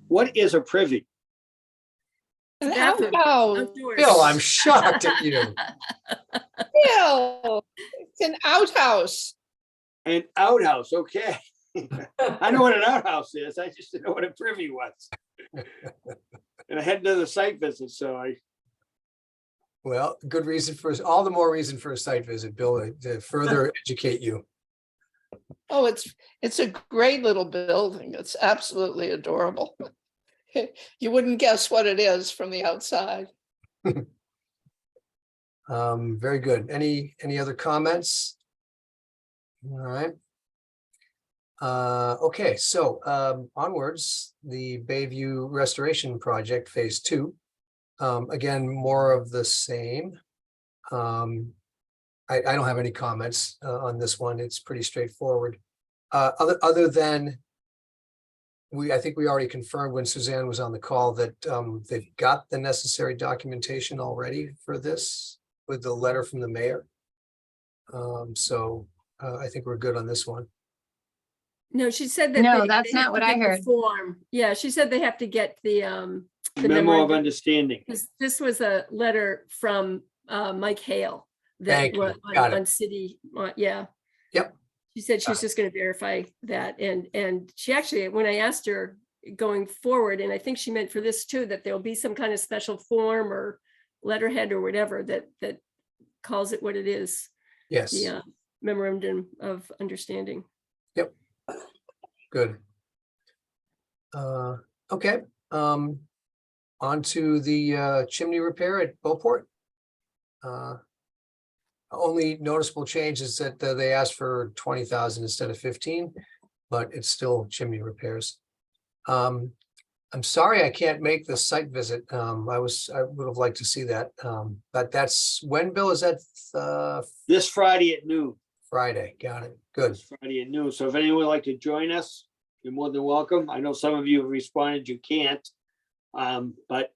What is a privy? An Bathroom. outhouse. Outdoors. Bill, I'm shocked at you. Bill, it's an outhouse. An outhouse, okay. I know what an outhouse is. I just didn't know what a privy was. And I had another site visit, so Well, good reason for all the more reason for a site visit, Bill, to further educate you. Oh, it's a great little building. It's absolutely adorable. You wouldn't guess what it is from the outside. Very good. Any other comments? All right. Okay, so onwards, the Bayview Restoration Project Phase 2. Again, more of the same. I don't have any comments on this one. It's pretty straightforward. Other than I think we already confirmed when Suzanne was on the call that they've got the necessary documentation already for this with the letter from the mayor. So I think we're good on this one. No, she said that. No, they that's have not to what I get the heard. Form. Yeah, she said they have to get the The Memo of memorandum. understanding. This was a letter from Mike Hale. That Thank you. was Got it. on city, yeah. Yep. She said she Got was just gonna verify that, and she actually, when I asked her going forward, and I think she meant for this too, that there'll be some kind of special form or letterhead or whatever that calls it what it is, Yes, the memorandum of understanding. good. Okay, on to the chimney repair at Beauport. Only noticeable change is that they asked for 20,000 instead of 15, but it's still chimney repairs. I'm sorry I can't make the site visit. I would have liked to see that. But that's when, Bill, is that This Friday at noon. Friday? Got it. Good. This Friday at noon. So if anyone would like to join us, you're more than welcome. I know some of you have responded, you can't. But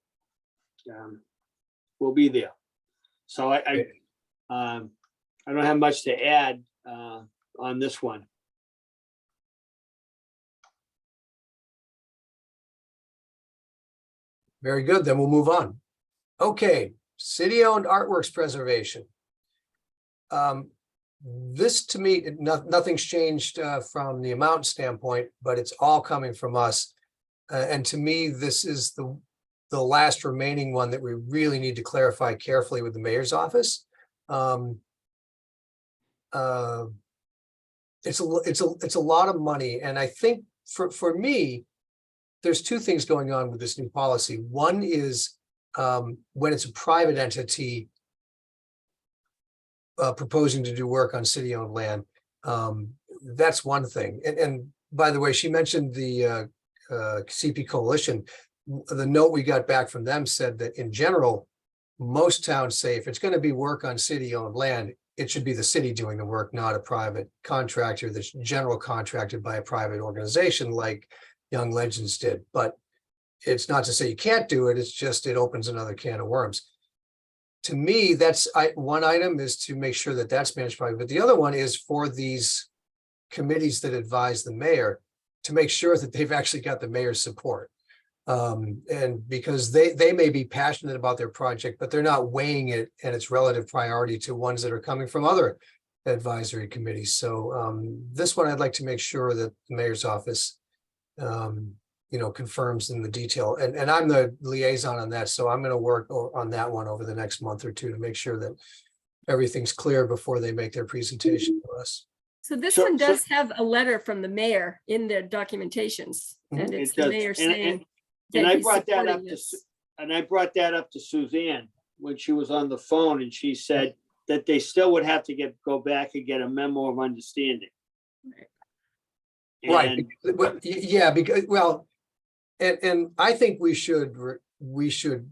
we'll be there. So I don't have much to add on this one. Very good. Then we'll move on. Okay, city-owned artworks preservation. This to me, nothing's changed from the amount standpoint, but it's all coming from us. And to me, this is the last remaining one that we really need to clarify carefully with the mayor's office. It's a lot of money, and I think for me, there's two things going on with this new policy. One is when it's a private entity proposing to do work on city-owned land. That's one thing. And by the way, she mentioned the CP Coalition. The note we got back from them said that in general, most towns say if it's going to be work on city-owned land, it should be the city doing the work, not a private contractor that's general contracted by a private organization like Young Legends did. But it's not to say you can't do it. It's just it opens another can of worms. To me, that's one item is to make sure that that's managed by, but the other one is for these committees that advise the mayor to make sure that they've actually got the mayor's support. And because they may be passionate about their project, but they're not weighing it and its relative priority to ones that are coming from other advisory committees. So this one, I'd like to make sure that the mayor's office confirms in the detail, and I'm the liaison on that, so I'm going to work on that one over the next month or two to make sure that everything's clear before they make their presentation to us. So this So- one does have a letter from the mayor in their documentations, and It it's the does. mayor And- saying. and that I he's brought that up supporting to this. And I brought that up to Suzanne when she was on the phone, and she said that they still would have to go back and get a memo of understanding. Right, And yeah, because, well, and I think we should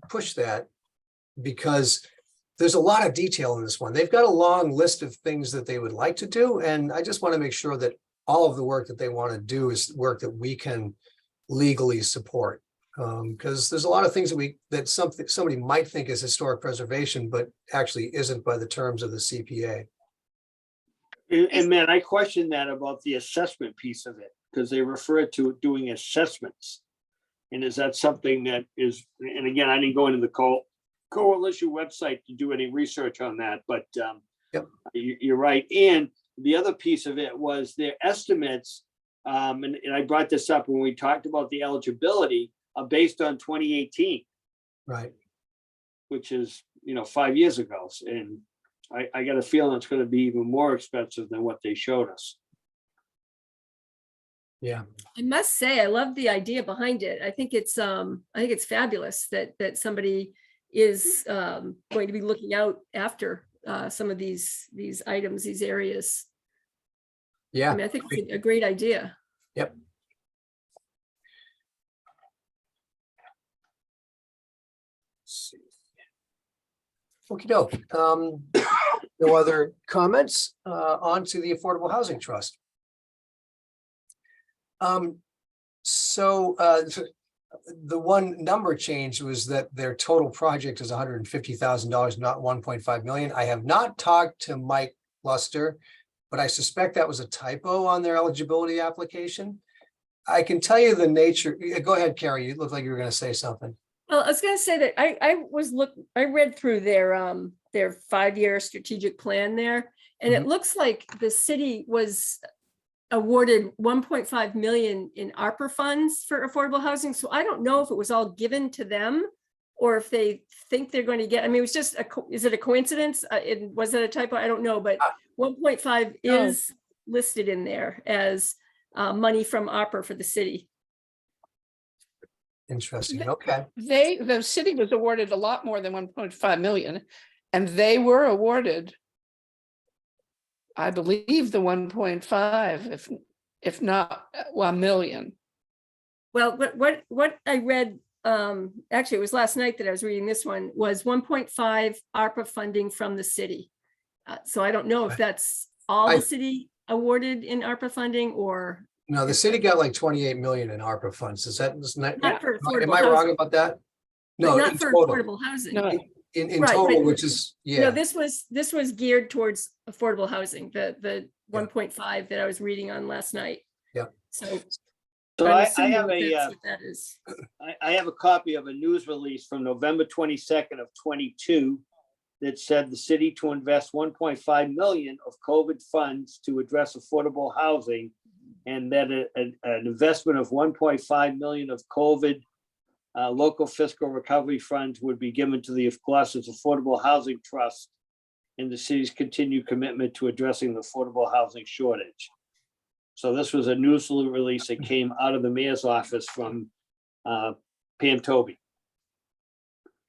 push that because there's a lot of detail in this one. They've got a long list of things that they would like to do, and I just want to make sure that all of the work that they want to do is work that we can legally support. Because there's a lot of things that somebody might think is historic preservation, but actually isn't by the terms of the CPA. And man, I question that about the assessment piece of it, because they refer to doing assessments. And is that something that is, and again, I didn't go into the coalition website to do any research on that, but Yep. you're right. And the other piece of it was their estimates, and I brought this up when we talked about the eligibility, are based on 2018, Right. which is, 5 years ago. And I got a feeling it's going to be even more expensive than what they showed us. Yeah. I must say, I love the idea behind it. I think it's fabulous that somebody is going to be looking out after some of these items, these areas. I Yeah. mean, I think it's a great idea. Yep. Okey doke. No other comments on to the Affordable Housing Trust. So the one number change was that their total project is $150,000, not 1.5 million. I have not talked to Mike Luster, but I suspect that was a typo on their eligibility application. I can tell you the nature. Go ahead, Carrie. You look like you were going to say something. Well, I was gonna say that I read through their 5-year strategic plan there. And it looks like the city was awarded 1.5 million in ARPA funds for affordable housing. So I don't know if it was all given to them or if they think they're going to get, I mean, it was just, is it a coincidence? Was it a typo? I don't know, but 1.5 No. is listed in there as money from ARPA for the city. Interesting. Okay. The city was awarded a lot more than 1.5 million, and they were awarded, I believe, the 1.5, if not 1 million. Well, what I read, actually, it was last night that I was reading this one, was 1.5 ARPA funding from the city. So I don't know if that's all the city awarded in ARPA funding or. No, the city got like 28 million in ARPA funds. Is that, Not for am affordable I wrong housing, about that? but No, not in for total, affordable housing. No, in Right, total, but- which is, No, yeah, this was geared towards affordable housing, the 1.5 that I was reading on last night. Yeah. So. So I'm I assuming have that's what that is. I have a copy of a news release from November 22nd of 22 that said the city to invest 1.5 million of COVID funds to address affordable housing, and that an investment of 1.5 million of COVID local fiscal recovery funds would be given to the Gloucester's Affordable Housing Trust in the city's continued commitment to addressing the affordable housing shortage. So this was a news release that came out of the mayor's office from Pam Toby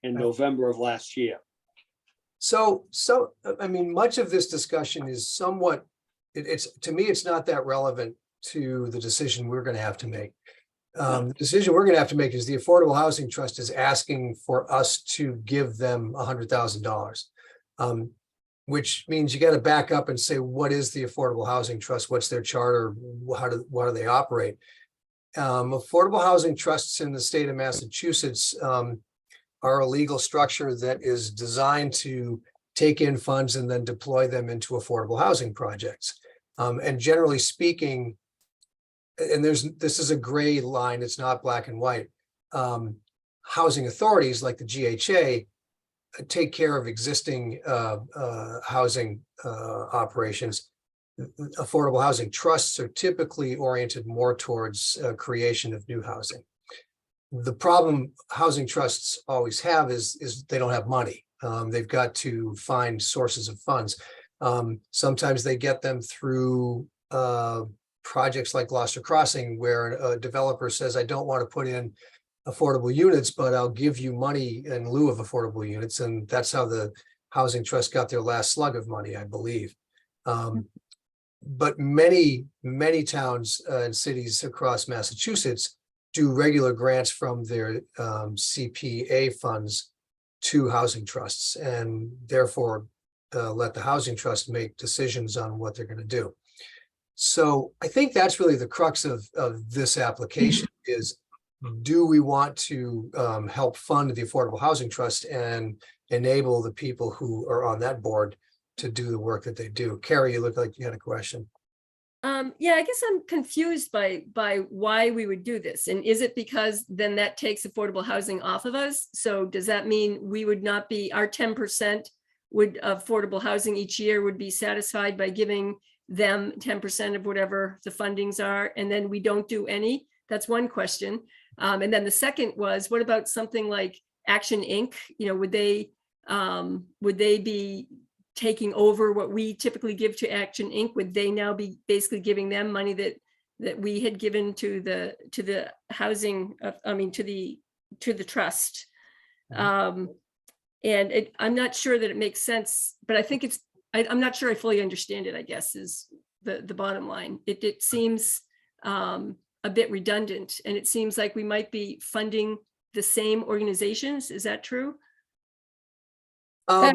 in November of last year. so, I mean, much of this discussion is somewhat, it's, to me, it's not that relevant to the decision we're gonna have to make. The decision we're gonna have to make is the Affordable Housing Trust is asking for us to give them $100,000. Which means you got to back up and say, what is the Affordable Housing Trust? What's their charter? How do they operate? Affordable housing trusts in the state of Massachusetts are a legal structure that is designed to take in funds and then deploy them into affordable housing projects. And generally speaking, and this is a gray line, it's not black and white. Housing authorities like the GHA take care of existing housing operations. Affordable housing trusts are typically oriented more towards creation of new housing. The problem housing trusts always have is they don't have money. They've got to find sources of funds. Sometimes they get them through projects like Gloucester Crossing, where a developer says, I don't want to put in affordable units, but I'll give you money in lieu of affordable units. And that's how the Housing Trust got their last slug of money, I believe. But many towns and cities across Massachusetts do regular grants from their CPA funds to housing trusts, and therefore let the housing trust make decisions on what they're going to do. So I think that's really the crux of this application is, do we want to help fund the Affordable Housing Trust and enable the people who are on that board to do the work that they do? Carrie, you look like you had a question. Yeah, I guess I'm confused by why we would do this. And is it because then that takes affordable housing off of us? So does that mean we would not be, our 10% would affordable housing each year would be satisfied by giving them 10% of whatever the fundings are, and then we don't do any? That's one question. And then the second was, what about something like Action Inc? You know, would they be taking over what we typically give to Action Inc? Would they now be basically giving them money that we had given to the housing, to the trust? And I'm not sure that it makes sense, but I think I'm not sure I fully understand it, I guess, is the bottom line. It seems a bit redundant, and it seems like we might be funding the same organizations. Is that true? I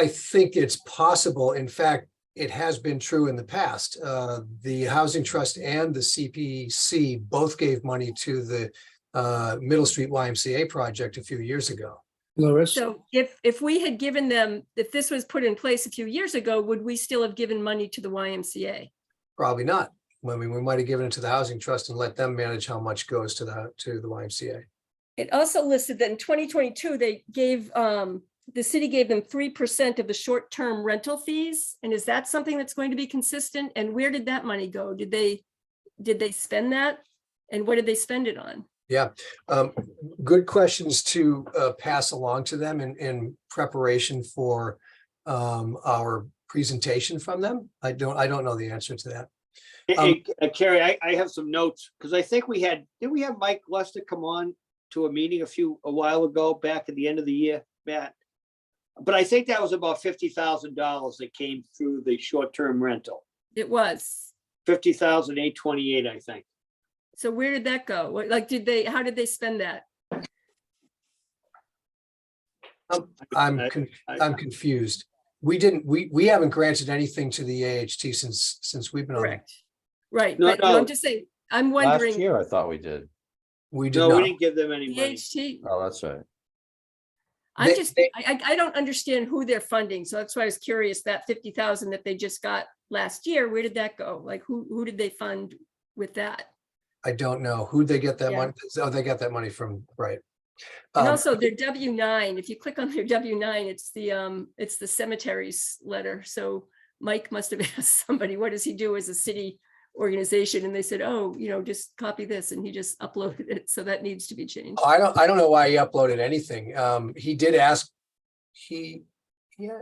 think it's possible. In fact, it has been true in the past. The Housing Trust and the CPC both gave money to the Middle Street YMCA project a few years ago. Loris? So if we had given them, if this was put in place a few years ago, would we still have given money to the YMCA? Probably not. I mean, we might have given it to the Housing Trust and let them manage how much goes to the YMCA. It also listed that in 2022, they gave, the city gave them 3% of the short-term rental fees. And is that something that's going to be consistent? And where did that money go? Did they spend that? And what did they spend it on? Yeah, good questions to pass along to them in preparation for our presentation from them. I don't know the answer to that. Hey, Carrie, I have some notes, because I think did we have Mike Lester come on to a meeting a while ago, back at the end of the year, Matt? But I think that was about $50,000 that came through the short-term rental. It was. 50,828, I think. So where did that go? What, like, how did they spend that? I'm confused. We haven't granted anything to the AHT since we've been on. Correct. Right, No, but no, no. I'm just saying, I'm Last wondering, year, I thought we did. We did No, we not. didn't give them any money. DHT, Oh, that's right. I'm They- just, they- I don't understand who they're funding, so that's why I was curious, that 50,000 that they just got last year, where did that go? Like, who did they fund with that? I don't know. Who'd they get that Yeah. money? Oh, they got that money from, right. And Um, also their W-9, if you click on their W-9, it's the cemeteries letter. So Mike must have asked somebody, what does he do as a city organization? And they said, oh, just copy this, and he just uploaded it. So that needs to be changed. I don't know why he uploaded anything. He did ask, he did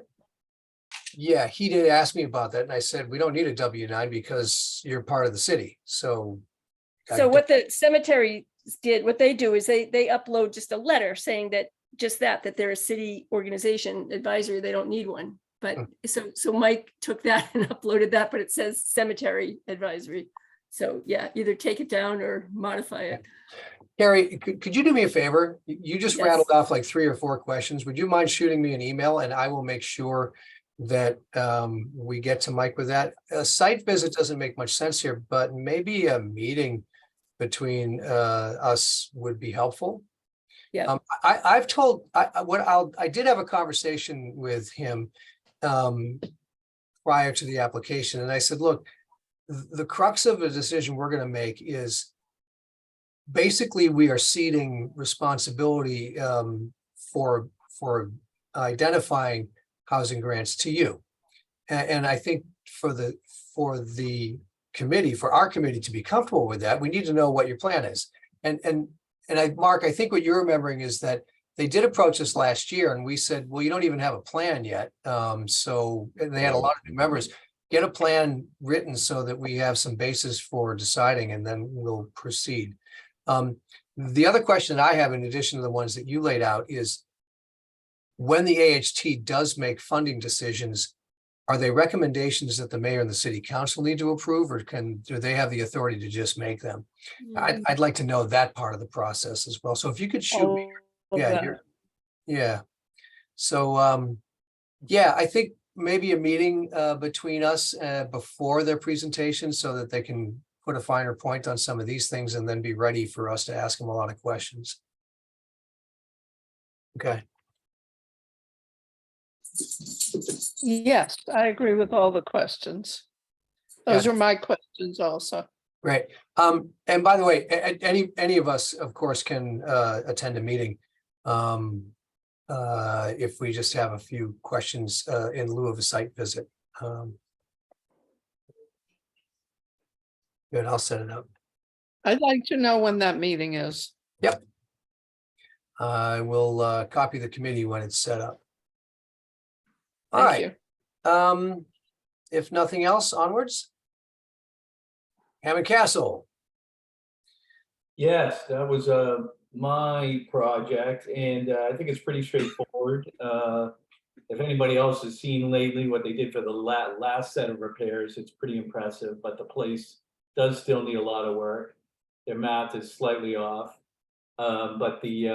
ask me about that. And I said, we don't need a W-9 because you're part of the city. So. I So don't- what the cemetery did, what they do is they upload just a letter saying that they're a city organization advisory, they don't need one. But so Mike took that and uploaded that, but it says cemetery advisory. So yeah, either take it down or modify it. Carrie, could you do me a favor? You just Yes. rattled off like 3 or 4 questions. Would you mind shooting me an email, and I will make sure that we get to Mike with that. A site visit doesn't make much sense here, but maybe a meeting between us would be helpful. Yeah. I've told, I did have a conversation with him prior to the application, and I said, look, the crux of the decision we're going to make is basically we are ceding responsibility for identifying housing grants to you. And I think for the committee, for our committee to be comfortable with that, we need to know what your plan is. And Mark, I think what you're remembering is that they did approach us last year and we said, well, you don't even have a plan yet. So and they had a lot of new members. Get a plan written so that we have some basis for deciding, and then we'll proceed. The other question I have, in addition to the ones that you laid out, is when the AHT does make funding decisions, are they recommendations that the mayor and the city council need to approve, or do they have the authority to just make them? I'd like to know that part of the process as well. So if you could shoot me, yeah. So, yeah, I think maybe a meeting between us before their presentation so that they can put a finer point on some of these things and then be ready for us to ask them a lot of questions. Okay. Yes, I agree with all the questions. Those are my questions also. Great. And by the way, any of us, of course, can attend a meeting. If we just have a few questions in lieu of a site visit. Good, I'll set it up. I'd like to know when that meeting is. Yep. I will copy the committee when it's set up. All Thank right. you. If nothing else, onwards. Hammond Castle. Yes, that was my project, and I think it's pretty straightforward. If anybody else has seen lately what they did for the last set of repairs, it's pretty impressive, but the place does still need a lot of work. Their math is slightly off, but they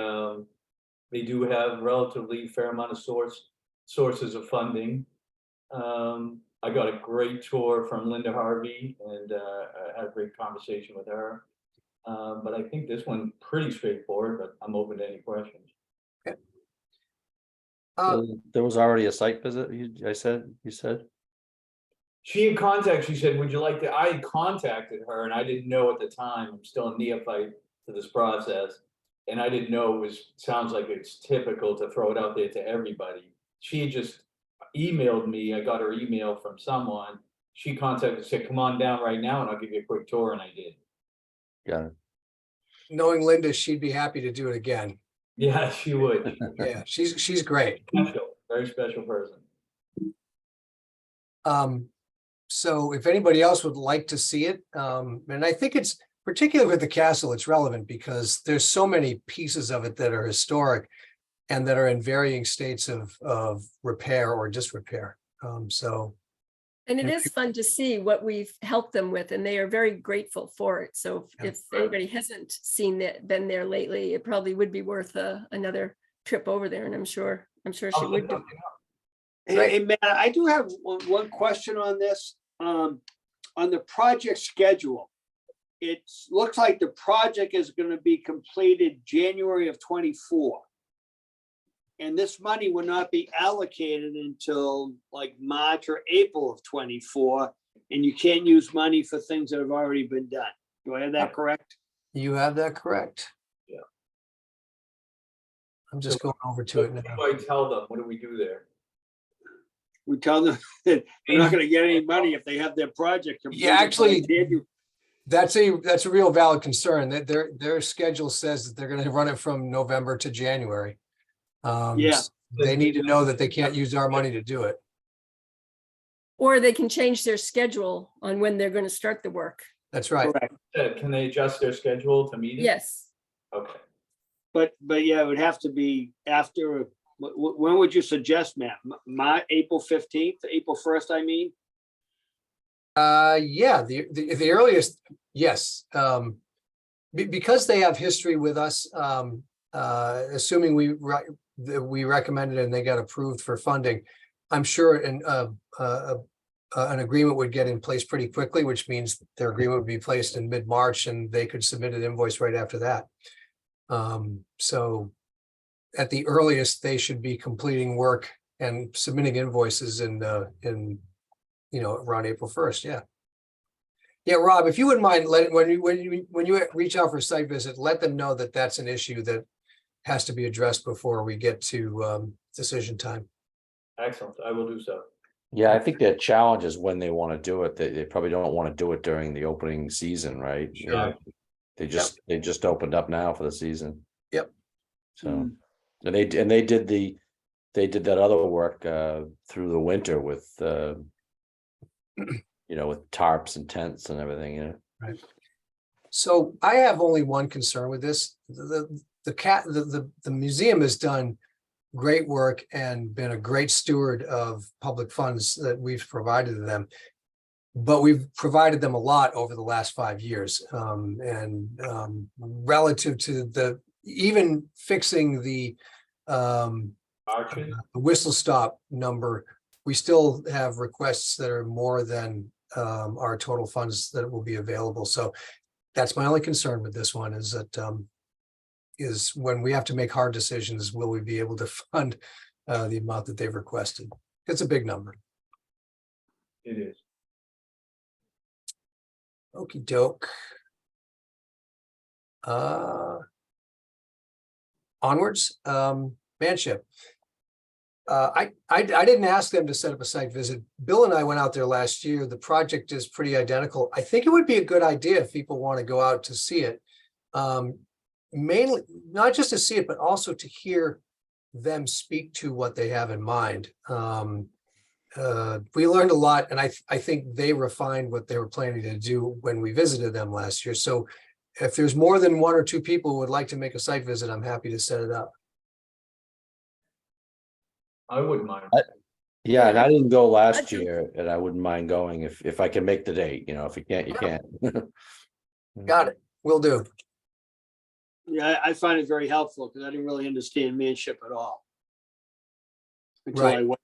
do have relatively fair amount of sources of funding. I got a great tour from Linda Harvey, and I had a great conversation with her. But I think this one pretty straightforward, but I'm open to any questions. There was already a site visit, you said? She in contact, she said, would you like to, I had contacted her and I didn't know at the time, I'm still a neophyte to this process. And I didn't know sounds like it's typical to throw it out there to everybody. She had just emailed me, I got her email from someone. She contacted, said, come on down right now and I'll give you a quick tour, and I did. Got it. Knowing Linda, she'd be happy to do it again. Yeah, she would. Yeah, she's great. Special, very special person. So if anybody else would like to see it, and I think it's particularly with the castle, it's relevant because there's so many pieces of it that are historic and that are in varying states of repair or disrepair. So And it is fun to see what we've helped them with, and they are very grateful for it. So Yeah. if anybody hasn't seen it, been there lately, it probably would be worth another trip over there, and I'm sure she would do. Hey, Matt, I do have one question on this. On the project schedule, it looks like the project is going to be completed January of 24. And this money will not be allocated until like March or April of 24. And you can't use money for things that have already been done. Do I have that correct? you have that correct. Yeah. I'm just going over to it What now. do I tell them? What do we do there? We tell them that they're not going to get any money if they have their project. completed by actually- January. That's a real valid concern that their schedule says that they're gonna run it from November to January. Yeah. They need to know that they can't use our money to do it. Or they can change their schedule on when they're going to start the work. That's right. Correct. Can they adjust their schedule to meet it? Yes. Okay. But yeah, it would have to be after, when would you suggest, Matt? April 15th, April 1st, I mean? Yeah, the earliest, yes. Because they have history with us, assuming we recommended and they got approved for funding, I'm sure an agreement would get in place pretty quickly, which means their agreement would be placed in mid-March and they could submit an invoice right after that. So at the earliest, they should be completing work and submitting invoices in around April 1st, yeah. Yeah, Rob, if you wouldn't mind, when you reach out for a site visit, let them know that that's an issue that has to be addressed before we get to decision time. Excellent. I will do so. Yeah, I think their challenge is when they want to do it. They probably don't want to do it during the opening season, right? You know, they just opened up now for the season. Yep. So, and they did that other work through the winter with with tarps and tents and everything, Right. So I have only one concern with this. The museum has done great work and been a great steward of public funds that we've provided to them. But we've provided them a lot over the last 5 years. Relative to even fixing the Arches? whistle stop number, we still have requests that are more than our total funds that will be available. So that's my only concern with this one is that is when we have to make hard decisions, will we be able to fund the amount that they've requested? It's a big number. It is. Okey doke. Onwards, Manship. I didn't ask them to set up a site visit. Bill and I went out there last year. The project is pretty identical. I think it would be a good idea if people want to go out to see it. Mainly, not just to see it, but also to hear them speak to what they have in mind. We learned a lot, and I think they refined what they were planning to do when we visited them last year. So if there's more than 1 or 2 people who would like to make a site visit, I'm happy to set it up. I wouldn't mind. Yeah, and I didn't go last do. year, and I wouldn't mind going if I can make the date. If you can't, you can't. Got it. Will do. Yeah, I find it very helpful because I didn't really understand Manship at all. Until Right. I went.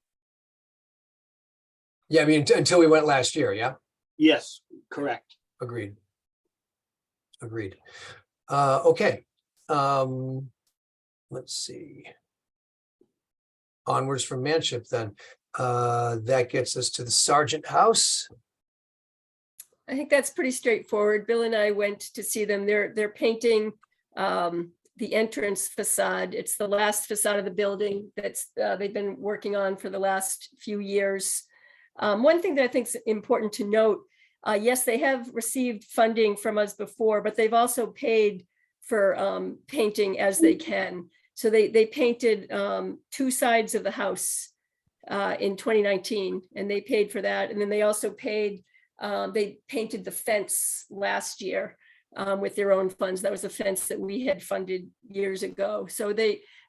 Yeah, I mean, until we went last year, yeah, Yes, correct. agreed. Okay. Let's see. Onwards from Manship then. That gets us to the Sargent House. I think that's pretty straightforward. Bill and I went to see them. They're painting the entrance facade. It's the last facade of the building that's they've been working on for the last few years. One thing that I think is important to note, yes, they have received funding from us before, but they've also paid for painting as they can. So they painted 2 sides of the house in 2019, and they paid for that. And then they also paid, they painted the fence last year with their own funds. That was a fence that we had funded years ago. So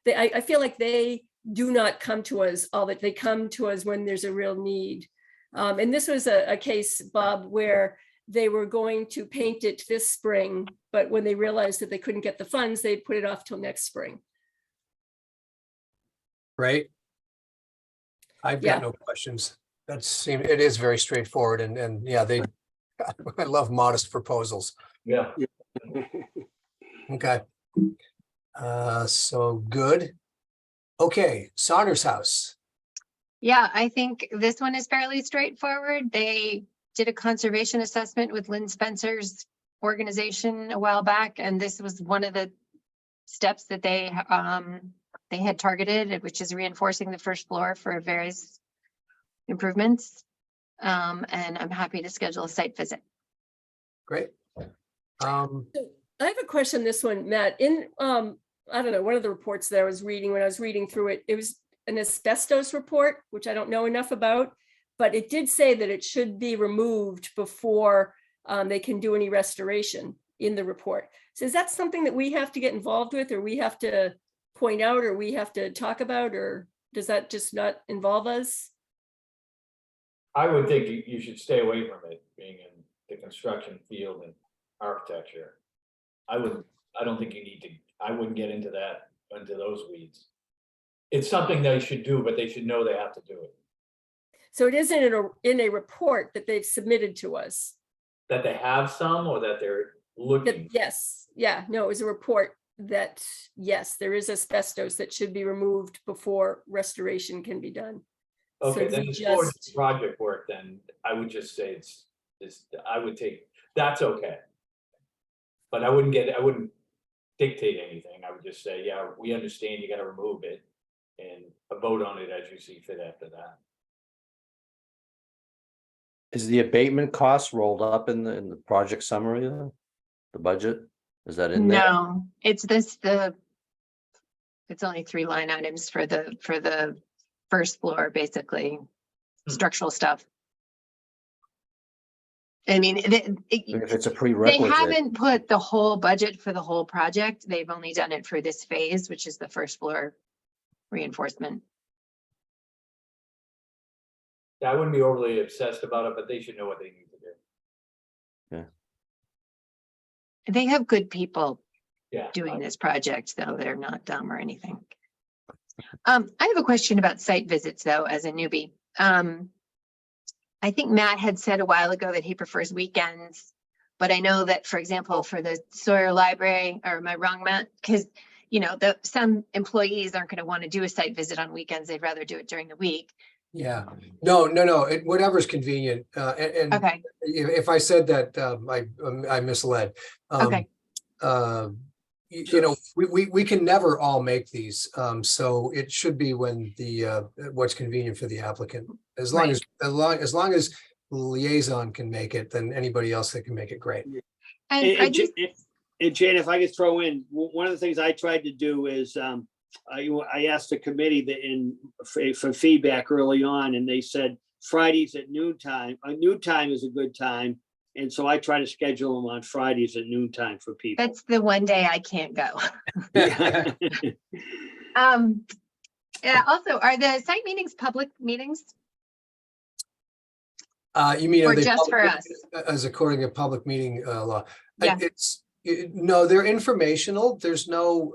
I feel like they do not come to us all that, they come to us when there's a real need. And this was a case, Bob, where they were going to paint it this spring, but when they realized that they couldn't get the funds, they put it off till next spring. Right? I've Yeah. got no questions. It is very straightforward and yeah, I love modest proposals. Yeah. Okay. So good. Okay, Saunders House. Yeah, I think this one is fairly straightforward. They did a conservation assessment with Lynn Spencer's organization a while back, and this was one of the steps that they had targeted, which is reinforcing the first floor for various improvements. And I'm happy to schedule a site visit. Great. I have a question, this one, Matt, in, I don't know, one of the reports that I was reading, when I was reading through it, it was an asbestos report, which I don't know enough about, but it did say that it should be removed before they can do any restoration in the report. So is that something that we have to get involved with, or we have to point out, or we have to talk about, or does that just not involve us? I would think you should stay away from it, being in the construction field and architecture. I don't think you need to, I wouldn't get into those weeds. It's something they should do, but they should know they have to do it. So it isn't in a report that they've submitted to us? That they have some, or that they're looking. Yes, yeah, no, it was a report that, yes, there is asbestos that should be removed before restoration can be done. Okay, So then we as far as just- project work, then I would just say I would take, that's okay. But I wouldn't dictate anything. I would just say, yeah, we understand you gotta remove it and vote on it as you see fit after that. Is the abatement cost rolled up in the project summary, though? The budget? Is that in there? No, it's it's only 3 line items for the first floor, basically, structural stuff. I mean, If it's a they prerequisite, haven't put the whole budget for the whole project. They've only done it for this phase, which is the first floor reinforcement. I wouldn't be overly obsessed about it, but they should know what they need to do. They have good people Yeah. doing this project, though. They're not dumb or anything. I have a question about site visits, though, as a newbie. I think Matt had said a while ago that he prefers weekends, but I know that, for example, for the Sawyer Library, or am I wrong, Matt? Because, you know, some employees aren't going to want to do a site visit on weekends. They'd rather do it during the week. Yeah, no, whatever's convenient. And Okay, if I said that, I misled. okay. You know, we can never all make these, so it should be when what's convenient for the applicant. As long as liaison can make it, then anybody else that can make it, great. And I And just, Jane, if I could throw in, one of the things I tried to do is, I asked the committee that for feedback early on, and they said Fridays at noontime. Noontime is a good time. And so I try to schedule them on Fridays at noontime for people. that's the one day I can't go. Yeah. Yeah, also, are the site meetings public meetings? You mean, Or are they just for public- us? as according to public meeting law? Yeah. No, they're informational. There's no,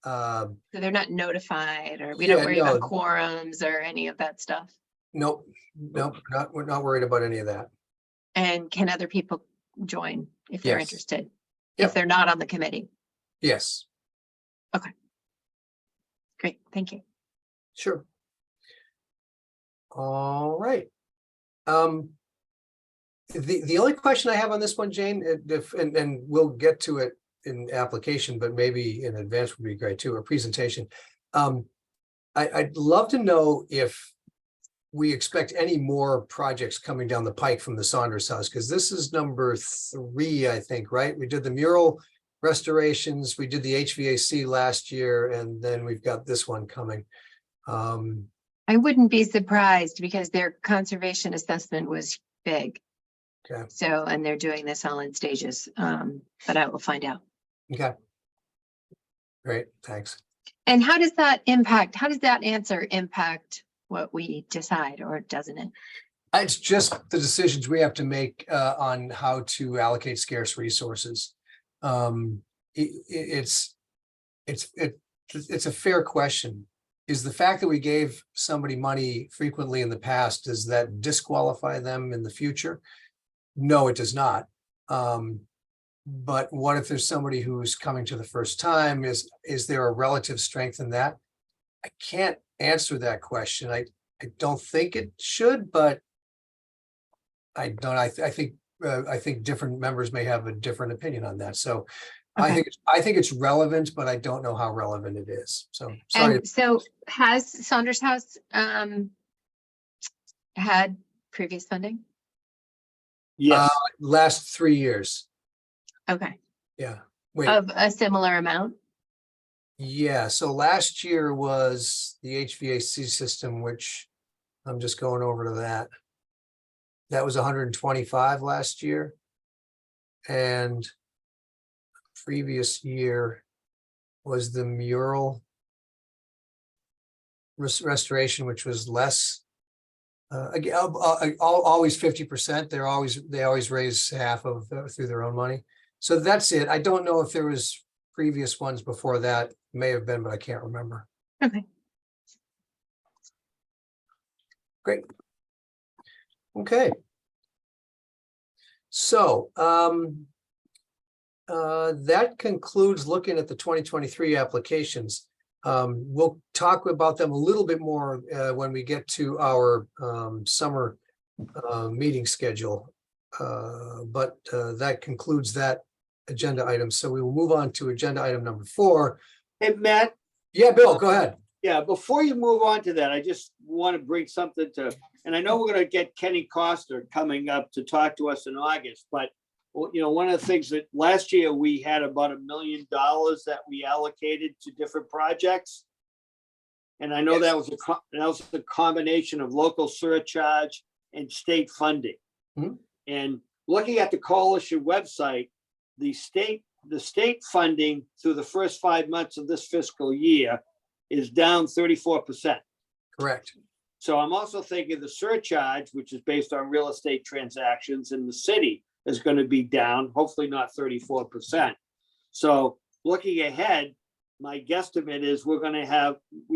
So they're not notified, or we Yeah, don't worry about no. quorums or any of that stuff? nope, we're not worried about any of that. And can other people join if they're Yes. interested? Yep. If they're not on the committee? Yes, Great, thank you. sure. All right. The only question I have on this one, Jane, and we'll get to it in application, but maybe in advance would be great too, a presentation. I'd love to know if we expect any more projects coming down the pike from the Saunders House, because this is number 3, I think, right? We did the mural restorations, we did the HVAC last year, and then we've got this one coming. I wouldn't be surprised because their conservation assessment was big. Okay. So, and they're doing this all in stages, but I will find out. Okay. Great, thanks. And how does that answer impact what we decide, or doesn't it? It's just the decisions we have to make on how to allocate scarce resources. It's a fair question. Is the fact that we gave somebody money frequently in the past, does that disqualify them in the future? No, it does not. But what if there's somebody who's coming to the first time? Is there a relative strength in that? I can't answer that question. I don't think it should, but I think different members may have a different opinion on that. So Okay. I think it's relevant, but I don't know how relevant it is. So sorry. And so has Saunders House had previous funding? Yes, Last 3 years. Okay, Yeah. Wait. of a similar amount? Yeah, so last year was the HVAC system, which I'm just going over to that. That was 125 last year. And previous year was the mural restoration, which was less. Again, always 50%. They always raise half of through their own money. So that's it. I don't know if there was previous ones before that. May have been, but I can't remember. Okay. Great. Okay. So that concludes looking at the 2023 applications. We'll talk about them a little bit more when we get to our summer meeting schedule. But that concludes that agenda item. So we will move on to agenda item number 4. hey, Matt, Yeah, Bill, go ahead. yeah, before you move on to that, I just want to bring something to, and I know we're gonna get Kenny Coster coming up to talk to us in August, but well, you know, one of the things that last year we had about $1 million that we allocated to different projects. And I know that was a combination of local surcharge and state funding. Mhm. And looking at the coalition website, the state funding through the first 5 months of this fiscal year is down 34%. Correct. So I'm also thinking the surcharge, which is based on real estate transactions in the city, is going to be down, hopefully not 34%. So looking ahead, my guesstimate is we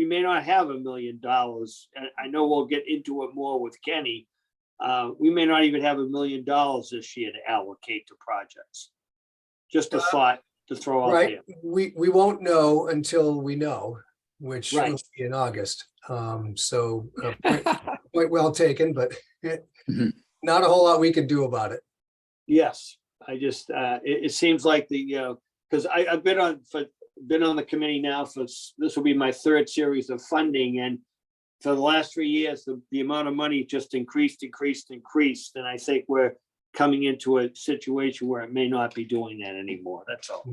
may not have $1 million. And I know we'll get into it more with Kenny. We may not even have $1 million this year to allocate to projects. Just a thought to throw out Right. there. We won't know until we know, which Right. will be in August. So point well taken, but Mhm. not a whole lot we can do about it. Yes, I just, it seems like because I've been on the committee now this will be my 3rd series of funding, and for the last 3 years, the amount of money just increased. And I think we're coming into a situation where it may not be doing that anymore. That's all.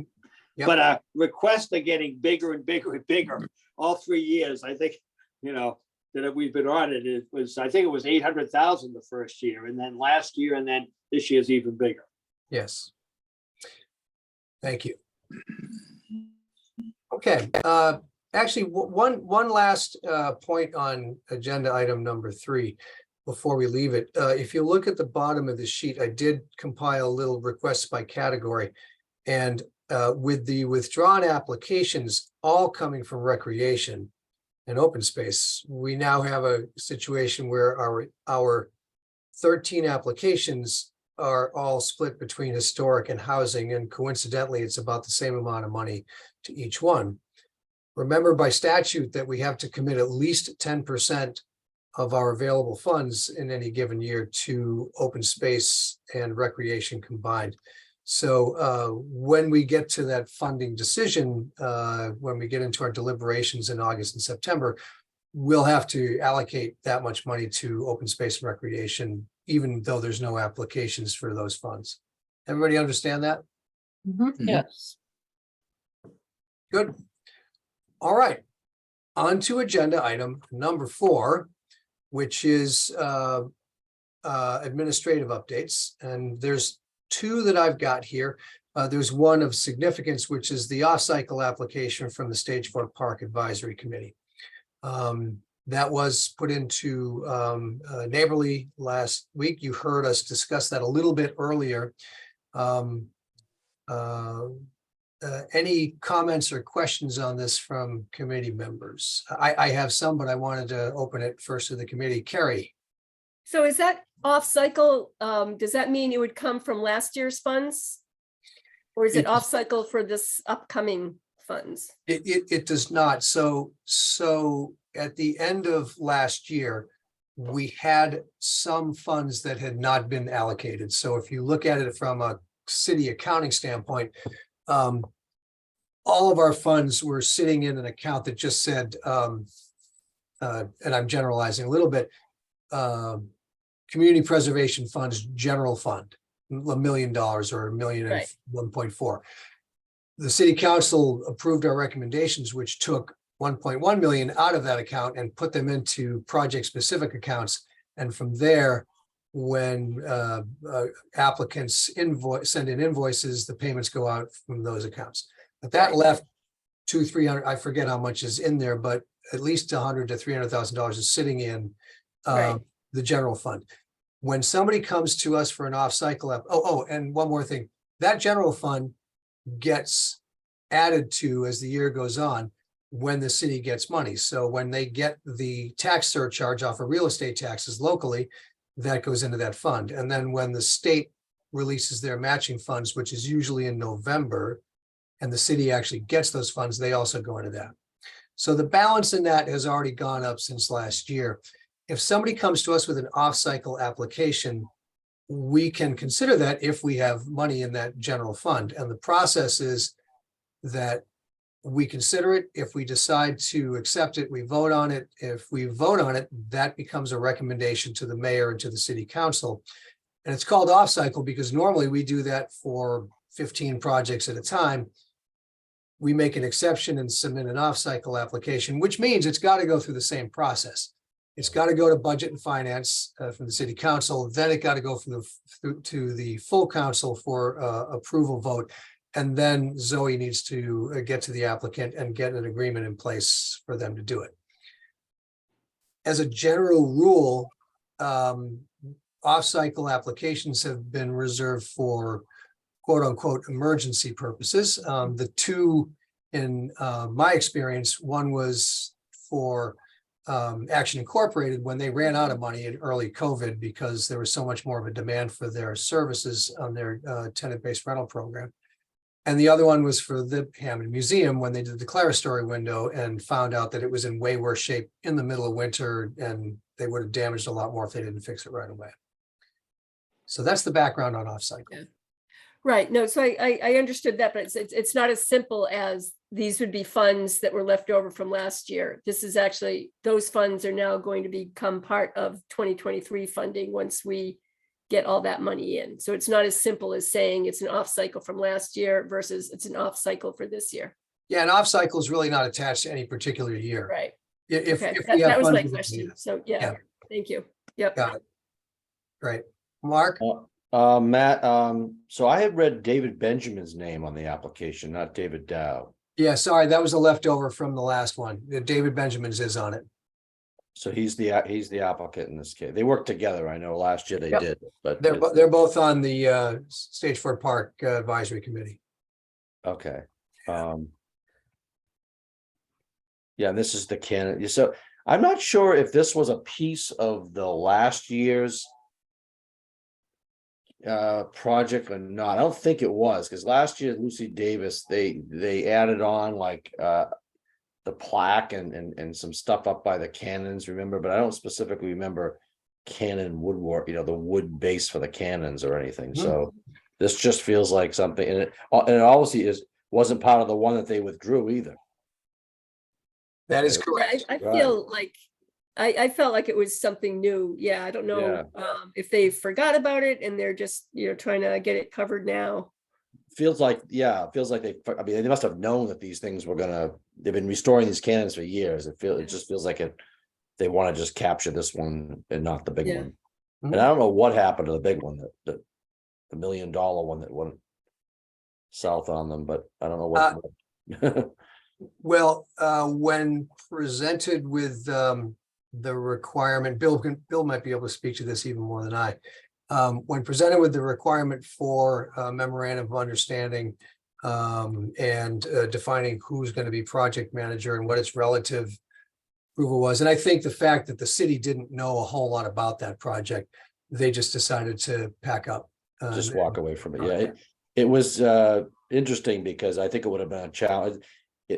Yep. But requests are getting bigger and bigger and bigger. All 3 years, I think, that we've been on it, I think it was 800,000 the first year, and then last year, and then this year's even bigger. Yes. Thank you. Okay, actually, one last point on agenda item number 3 before we leave it. If you look at the bottom of the sheet, I did compile little requests by category. And with the withdrawn applications all coming from recreation and open space, we now have a situation where our 13 applications are all split between historic and housing, and coincidentally, it's about the same amount of money to each one. Remember by statute that we have to commit at least 10% of our available funds in any given year to open space and recreation combined. So when we get to that funding decision, when we get into our deliberations in August and September, we'll have to allocate that much money to open space and recreation, even though there's no applications for those funds. Everybody understand that? Yes. Good. All right. On to agenda item number 4, which is administrative updates. And there's 2 that I've got here. There's one of significance, which is the off-cycle application from the Stage Fork Park Advisory Committee. That was put into Neighborly last week. You heard us discuss that a little bit earlier. Any comments or questions on this from committee members? I have some, but I wanted to open it first to the committee. Carrie? So is that off cycle? Does that mean it would come from last year's funds? Or is it It's- off cycle for this upcoming funds? It does not. So at the end of last year, we had some funds that had not been allocated. So if you look at it from a city accounting standpoint, all of our funds were sitting in an account that just said, and I'm generalizing a little bit, Community Preservation Fund's General Fund, $1 million or $1 million and Right. 1.4. The city council approved our recommendations, which took 1.1 million out of that account and put them into project-specific accounts. And from there, when applicants send in invoices, the payments go out from those accounts. But that left 200-300, I forget how much is in there, but at least $100,000 to $300,000 is sitting in Right. the general fund. When somebody comes to us for an off-cycle app, and one more thing, that general fund gets added to as the year goes on when the city gets money. So when they get the tax surcharge off of real estate taxes locally, that goes into that fund. And then when the state releases their matching funds, which is usually in November, and the city actually gets those funds, they also go into that. So the balance in that has already gone up since last year. If somebody comes to us with an off-cycle application, we can consider that if we have money in that general fund. And the process is that we consider it. If we decide to accept it, we vote on it. If we vote on it, that becomes a recommendation to the mayor and to the city council. And it's called off-cycle because normally we do that for 15 projects at a time. We make an exception and submit an off-cycle application, which means it's got to go through the same process. It's got to go to budget and finance from the city council. Then it got to go to the full council for approval vote. And then Zoe needs to get to the applicant and get an agreement in place for them to do it. As a general rule, off-cycle applications have been reserved for quote unquote emergency purposes. The 2 in my experience, one was for Action Incorporated when they ran out of money in early COVID because there was so much more of a demand for their services on their tenant-based rental program. And the other one was for the Hammond Museum when they did the clerestory window and found out that it was in way worse shape in the middle of winter and they would have damaged a lot more if they didn't fix it right away. So that's the background on off-cycle. Yeah. Right, no, so I understood that, but it's not as simple as these would be funds that were left over from last year. This is actually, those funds are now going to become part of 2023 funding once we get all that money in. So it's not as simple as saying it's an off cycle from last year versus it's an off cycle for this year. Yeah, and off-cycle is really not attached to any particular year. Right, If, okay, if we have that was my funds, question, so Yeah. yeah, thank you, yep. Got it. Right. Mark? Matt, so I had read David Benjamin's name on the application, not David Dow. Yeah, sorry, that was a leftover from the last one. David Benjamin's is on it. So he's the applicant in this case. They worked together. I know last year they Yep. did, but They're both on the Stage Fork Park Advisory Committee. okay. Yeah, and this is the candidate. So I'm not sure if this was a piece of the last year's project or not. I don't think it was, because last year Lucy Davis, they added on like the plaque and some stuff up by the cannons, remember, but I don't specifically remember cannon woodwork, the wood base for the cannons or anything. So This just feels like something, and it obviously wasn't part of the one that they withdrew either. That is Yeah, correct. I Right. feel like, I felt like it was something new. Yeah, I don't know if they forgot about it and they're just, trying to get it covered now. Feels like, yeah, it feels like I mean, they must have known that these things were they've been restoring these cannons for years. It just feels like they want to just capture this one and not the big Yeah. one. And I don't know what happened to the big one, the $1 million one that went south on them, but I don't know what. Well, when presented with the requirement, Bill might be able to speak to this even more than I. When presented with the requirement for a memorandum of understanding and defining who's going to be project manager and what its relative approval was. And I think the fact that the city didn't know a whole lot about that project, they just decided to pack up. Just walk away from it. Yeah, it was interesting because I think it would have been a challenge.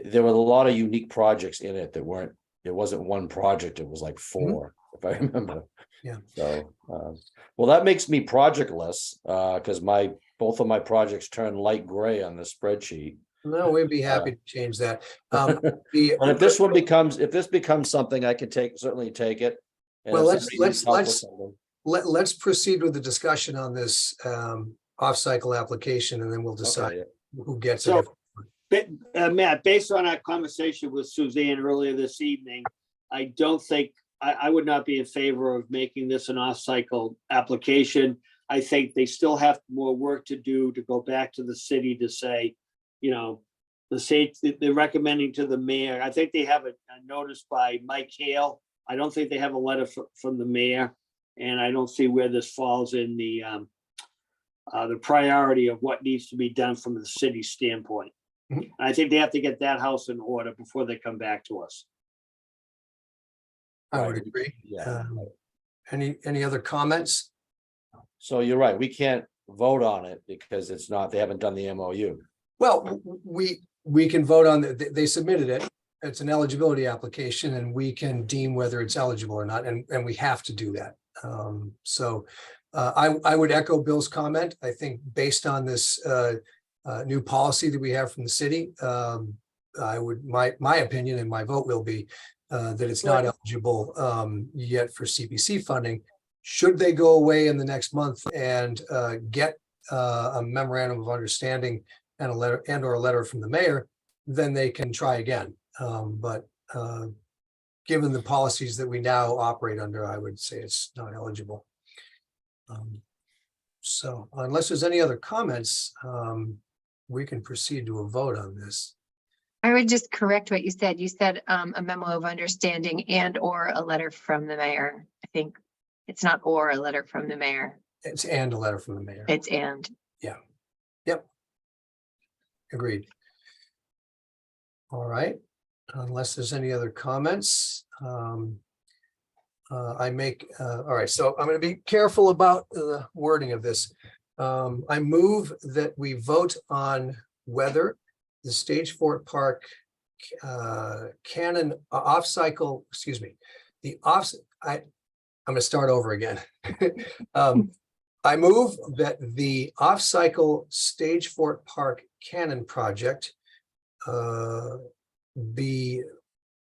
There were a lot of unique projects in it that weren't. It wasn't one project. It was like 4, if I remember. Yeah. So, well, that makes me projectless because both of my projects turn light gray on the spreadsheet. No, we'd be happy to change that. But if this becomes something, I can certainly take it. And Well, if somebody needs help with something- Let's proceed with the discussion on this off-cycle application, and then we'll decide Okay, who gets So- it. Matt, based on our conversation with Suzanne earlier this evening, I don't think, I would not be in favor of making this an off-cycle application. I think they still have more work to do to go back to the city to say, they're recommending to the mayor. I think they have a notice by Mike Hale. I don't think they have a letter from the mayor. And I don't see where this falls in the priority of what needs to be done from the city standpoint. Mhm. I think they have to get that house in order before they come back to us. I would Right. agree. Yeah. Any other comments? So you're right. We can't vote on it because they haven't done the MOU. Well, we can vote on, they submitted it. It's an eligibility application and we can deem whether it's eligible or not, and we have to do that. So I would echo Bill's comment. I think based on this new policy that we have from the city, my opinion and my vote will be that it's not eligible yet for CPC funding. Should they go away in the next month and get a memorandum of understanding and a letter from the mayor, then they can try again. But given the policies that we now operate under, I would say it's not eligible. So unless there's any other comments, we can proceed to a vote on this. I would just correct what you said. You said a memo of understanding and or a letter from the mayor. I think it's not or a letter from the mayor. It's and a letter from the mayor. It's and. Yep. Agreed. All right, unless there's any other comments. All right, so I'm going to be careful about the wording of this. I move that we vote on whether the Stage Fort Park Cannon off-cycle, I'm going to start over again. I move that the off-cycle Stage Fort Park Cannon project be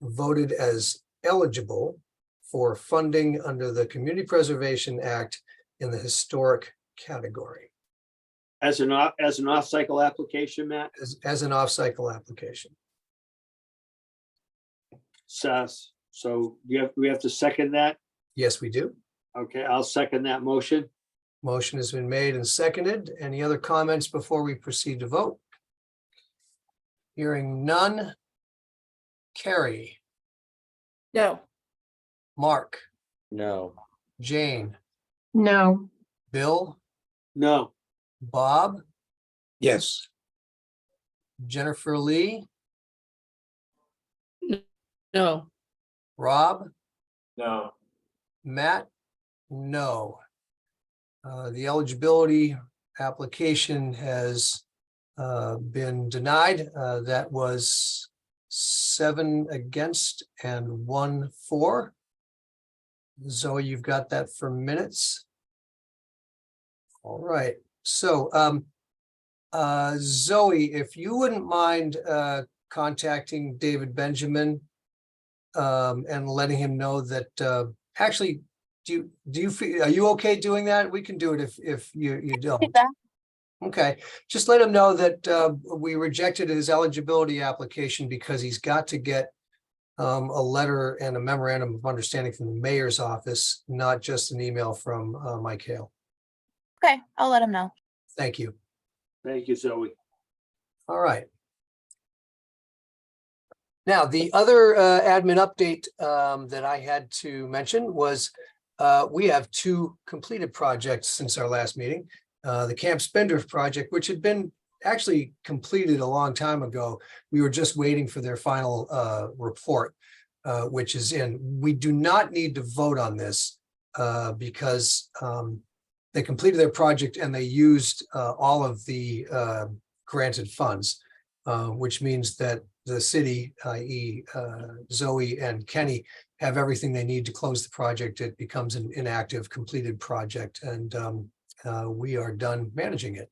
voted as eligible for funding under the Community Preservation Act in the historic category As an off-cycle application, Matt, as an off-cycle application. so we have to second that. Yes, we do. Okay, I'll second that motion. Motion has been made and seconded. Any other comments before we proceed to vote? Hearing none. Carrie, No, Mark, No, Jane, No, Bill, No, Bob, Yes, Jennifer Lee, No, Rob, No, Matt, no. The eligibility application has been denied. That was 7 against and 1 for. Zoe, you've got that for minutes. All right, So, Zoe, if you wouldn't mind, contacting David Benjamin, and letting him know that, actually, do you feel, are you okay doing that? We can do it if you don't. Okay, just let him know that, we rejected his eligibility application because he's got to get a letter and a memorandum of understanding from the mayor's office, not just an email from, Mike Hale. Okay, I'll let him know. Thank you. Thank you, Zoe. All right. Now, the other admin update that I had to mention was we have 2 completed projects since our last meeting. The Camp Spindrift project, which had been actually completed a long time ago. We were just waiting for their final report, which is in. We do not need to vote on this because they completed their project and they used all of the granted funds, which means that the city, i.e. Zoe and Kenny, have everything they need to close the project. It becomes an inactive, completed project, and we are done managing it.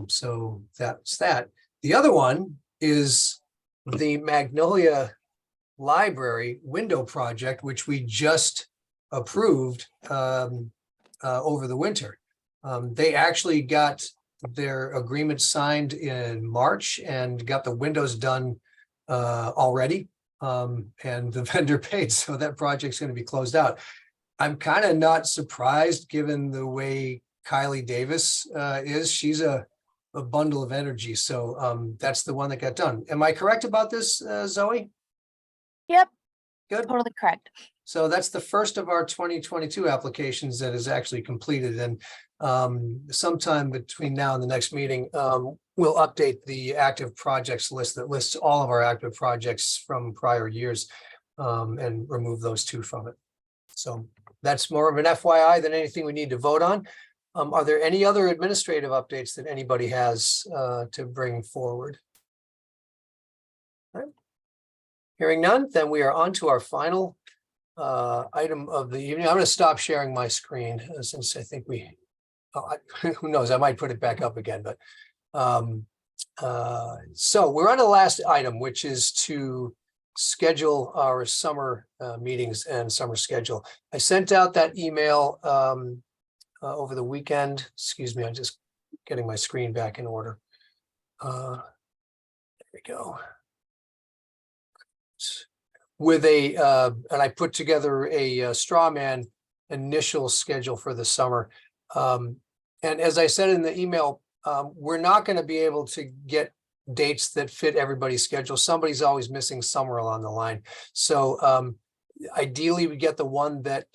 So that's that. The other one is the Magnolia Library window project, which we just approved over the winter. They actually got their agreement signed in March and got the windows done already. And the vendor paid, so that project's going to be closed out. I'm kind of not surprised given the way Kylie Davis is. She's a bundle of energy. So that's the one that got done. Am I correct about this, Zoe? Yep, Good. totally correct. So that's the first of our 2022 applications that is actually completed. And sometime between now and the next meeting, we'll update the active projects list that lists all of our active projects from prior years and remove those 2 from it. So that's more of an FYI than anything we need to vote on. Are there any other administrative updates that anybody has to bring forward? All right. Hearing none, then we are on to our final item of the evening. I'm going to stop sharing my screen since I think who knows, I might put it back up again, but so we're on the last item, which is to schedule our summer meetings and summer schedule. I sent out that email over the weekend. Excuse me, I'm just getting my screen back in order. There we go. With and I put together a straw man initial schedule for the summer. And as I said in the email, we're not going to be able to get dates that fit everybody's schedule. Somebody's always missing somewhere along the line. So ideally, we get the one that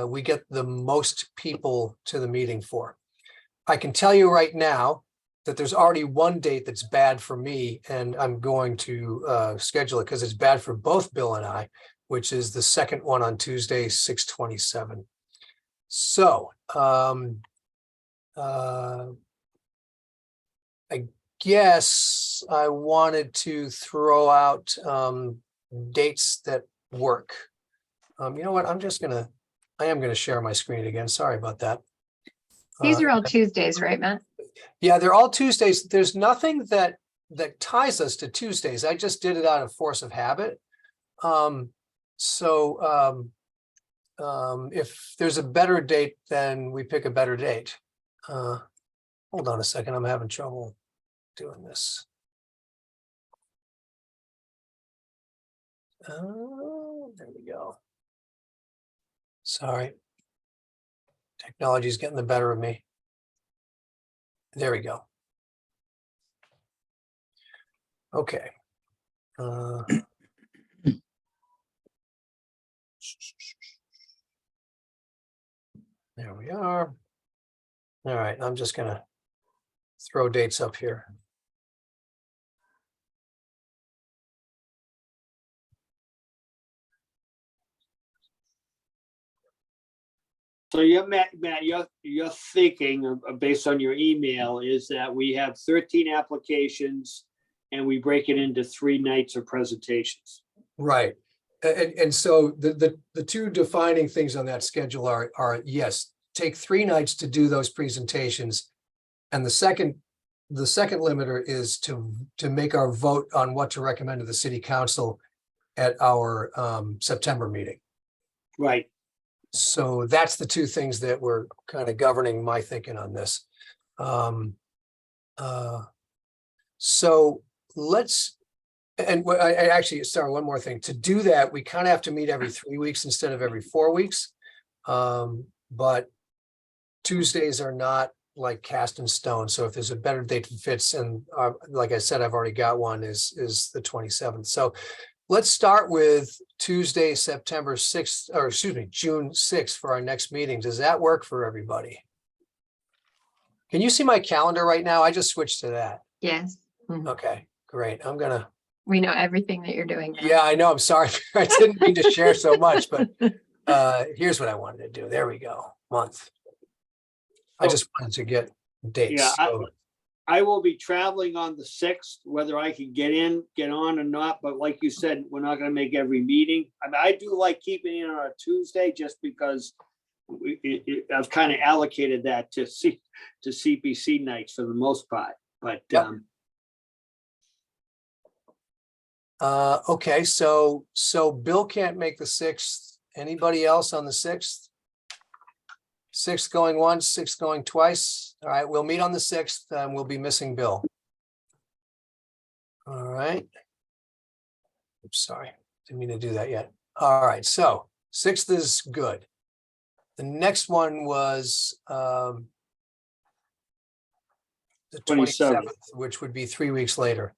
we get the most people to the meeting for. I can tell you right now that there's already one date that's bad for me, and I'm going to schedule it because it's bad for both Bill and I, which is the second one on Tuesday, 6/27. So I guess I wanted to throw out dates that work. You know what? I am gonna share my screen again. Sorry about that. These are all Tuesdays, right, Matt? Yeah, they're all Tuesdays. There's nothing that ties us to Tuesdays. I just did it out of force of habit. If there's a better date, then we pick a better date. Hold on a second. I'm having trouble doing this. There we go. Sorry. Technology's getting the better of me. There we go. Okay. There we are. All right, I'm just gonna throw dates up here. So Matt, you're thinking based on your email is that we have 13 applications and we break it into 3 nights of presentations. Right. And so the 2 defining things on that schedule are yes, take 3 nights to do those presentations. And the second limiter is to make our vote on what to recommend to the city council at our September meeting. Right. So that's the 2 things that were kind of governing my thinking on this. So let's, and I actually, sorry, one more thing. To do that, we kind of have to meet every 3 weeks instead of every 4 weeks. But Tuesdays are not like cast in stone. So if there's a better date that fits, and like I said, I've already got one, is the 27th. So let's start with Tuesday, September 6th, or excuse me, June 6th for our next meeting. Does that work for everybody? Can you see my calendar right now? I just switched to that. Yes. Mhm. Okay, great. I'm gonna, We know everything that you're doing. now. yeah, I know. I'm sorry. I didn't mean to share so much, but here's what I wanted to do. There we go. Month. I just wanted to get dates. Yeah, So, I will be traveling on the 6th, whether I can get on or not, but like you said, we're not gonna make every meeting. I mean, I do like keeping it on a Tuesday just because I've kind of allocated that to CPC nights for the most part, but Yep. Okay, so Bill can't make the 6th. Anybody else on the 6th? 6th going once, 6th going twice. All right, we'll meet on the 6th. We'll be missing Bill. All right. Oops, sorry, didn't mean to do that yet. All right, so 6th is good. The next one was the 27th, which would be 3 weeks later.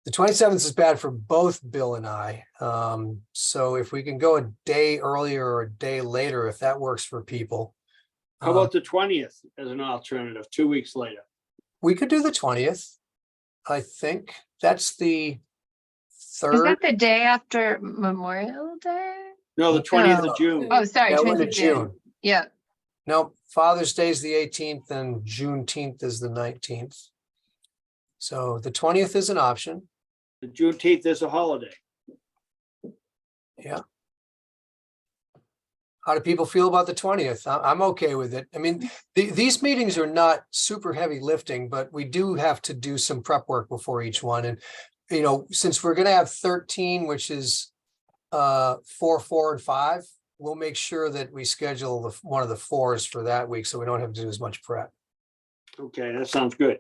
The 27th is bad for both Bill and I. So if we can go a day earlier or a day later, if that works for people. how about the 20th as an alternative, 2 weeks later? We could do the 20th. I think that's the Is 3rd. that the day after Memorial Day? No, the 20th No. of June. Oh, sorry. Yeah, we're 20th in of June. June. Yeah. No, Father's Day is the 18th and Juneteenth is the 19th. So the 20th is an option. The Juneteenth is a holiday. Yeah. How do people feel about the 20th? I'm okay with it. I mean, these meetings are not super heavy lifting, but we do have to do some prep work before each one. And, you know, since we're gonna have 13, which is 4, 4, and 5, we'll make sure that we schedule one of the 4s for that week, so we don't have to do as much prep. Okay, that sounds good.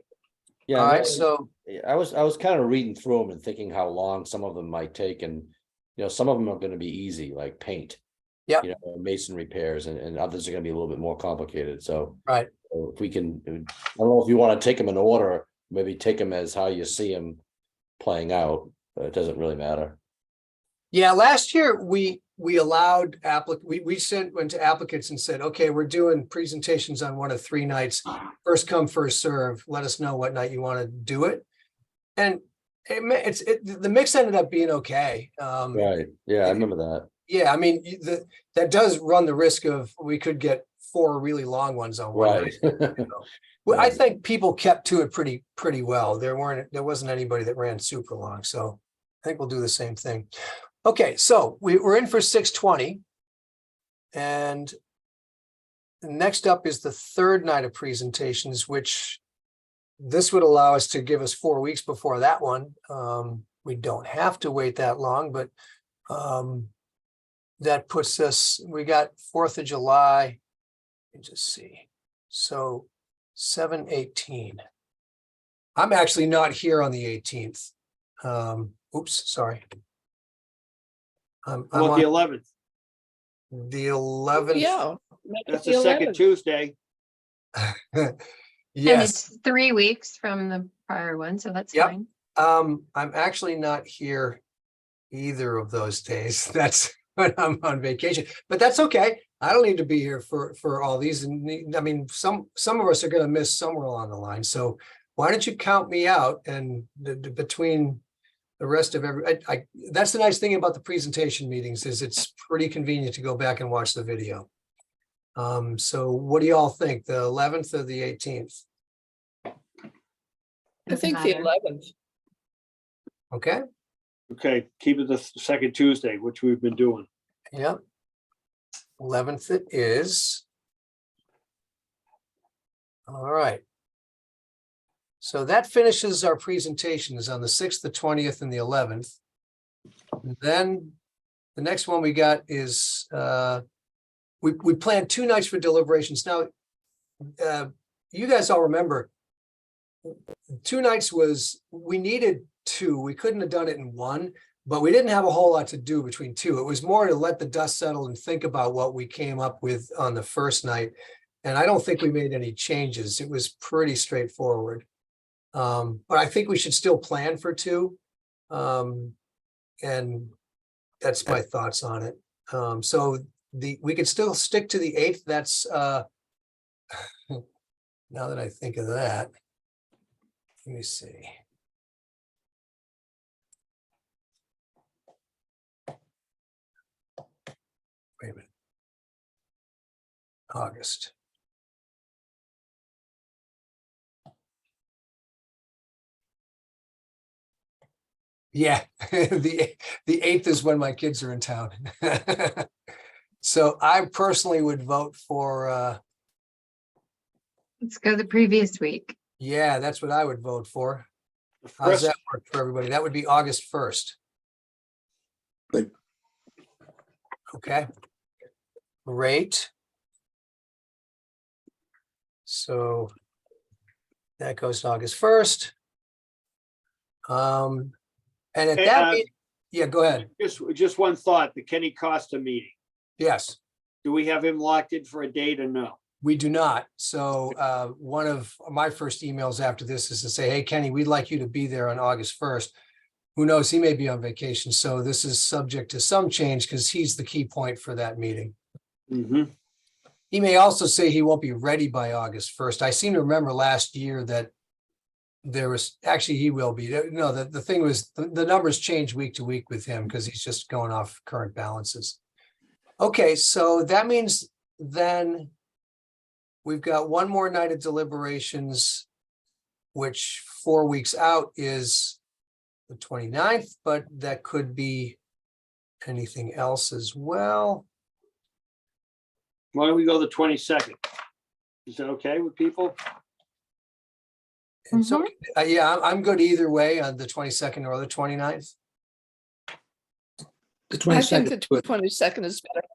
Yeah, All right, no, so I was kind of reading through them and thinking how long some of them might take, and some of them are going to be easy, like paint. Yep. Mason repairs, and others are going to be a little bit more complicated. So right. if we can, I don't know if you want to take them in order, maybe take them as how you see them playing out, but it doesn't really matter. Yeah, last year we allowed went to applicants and said, okay, we're doing presentations on one of 3 nights. First come, first serve. Let us know what night you want to do it. And the mix ended up being okay. Right. Yeah, I remember that. Yeah, I mean, that does run the risk of we could get 4 really long ones on one Right. night. Well, I think people kept to it pretty well. There wasn't anybody that ran super long. So I think we'll do the same thing. Okay, so we're in for 6:20. And next up is the 3rd night of presentations, which this would allow us to give us 4 weeks before that one. We don't have to wait that long, but that puts us, we got 4th of July. Let me just see. So 7/18. I'm actually not here on the 18th. Oops, sorry. I'm How about on the 11th? the 11th. Yeah. make it That's the the second 11th. Tuesday. And Yes, it's 3 weeks from the prior one, so that's Yep. fine. I'm actually not here either of those days. That's when I'm on vacation, but that's okay. I don't need to be here for all these. And I mean, some of us are gonna miss somewhere along the line. So why don't you count me out, and between the rest of that's the nice thing about the presentation meetings is it's pretty convenient to go back and watch the video. So what do y'all think? The 11th or the 18th? I think the Matter. 11th. Okay, Okay, keep it the second Tuesday, which we've been doing. yeah. 11th it is. All right. So that finishes our presentations on the 6th, the 20th, and the 11th. And then the next one we got is, we planned 2 nights for deliberations. Now, you guys all remember, 2 nights was, we needed 2. We couldn't have done it in 1, but we didn't have a whole lot to do between 2. It was more to let the dust settle and think about what we came up with on the first night. And I don't think we made any changes. It was pretty straightforward. But I think we should still plan for 2. And that's my thoughts on it. So we could still stick to the 8th. That's now that I think of that, let me see. Wait a minute. August. Yeah, the 8th is when my kids are in town. So I personally would vote for, Let's go the previous week. yeah, that's what I would vote for. The How does first, that work for everybody? That would be August 1st. Good. Okay. Great. So that goes to August 1st. And at Hey, that, yeah, go ahead. just one thought, the Kenny Costa meeting. Yes. Do we have him locked in for a date or no? We do not. So one of my first emails after this is to say, hey, Kenny, we'd like you to be there on August 1st. Who knows? He may be on vacation. So this is subject to some change because he's the key point for that meeting. Mm-hmm. He may also say he won't be ready by August 1st. I seem to remember last year that there was, actually he will be. No, the thing was, the numbers change week to week with him because he's just going off current balances. Okay, so that means then we've got one more night of deliberations, which 4 weeks out is the 29th, but that could be anything else as well. Why don't we go the 22nd? Is that okay with people? And so, yeah, I'm good either way on the 22nd or the 29th. The I think 22nd. the 22nd is better.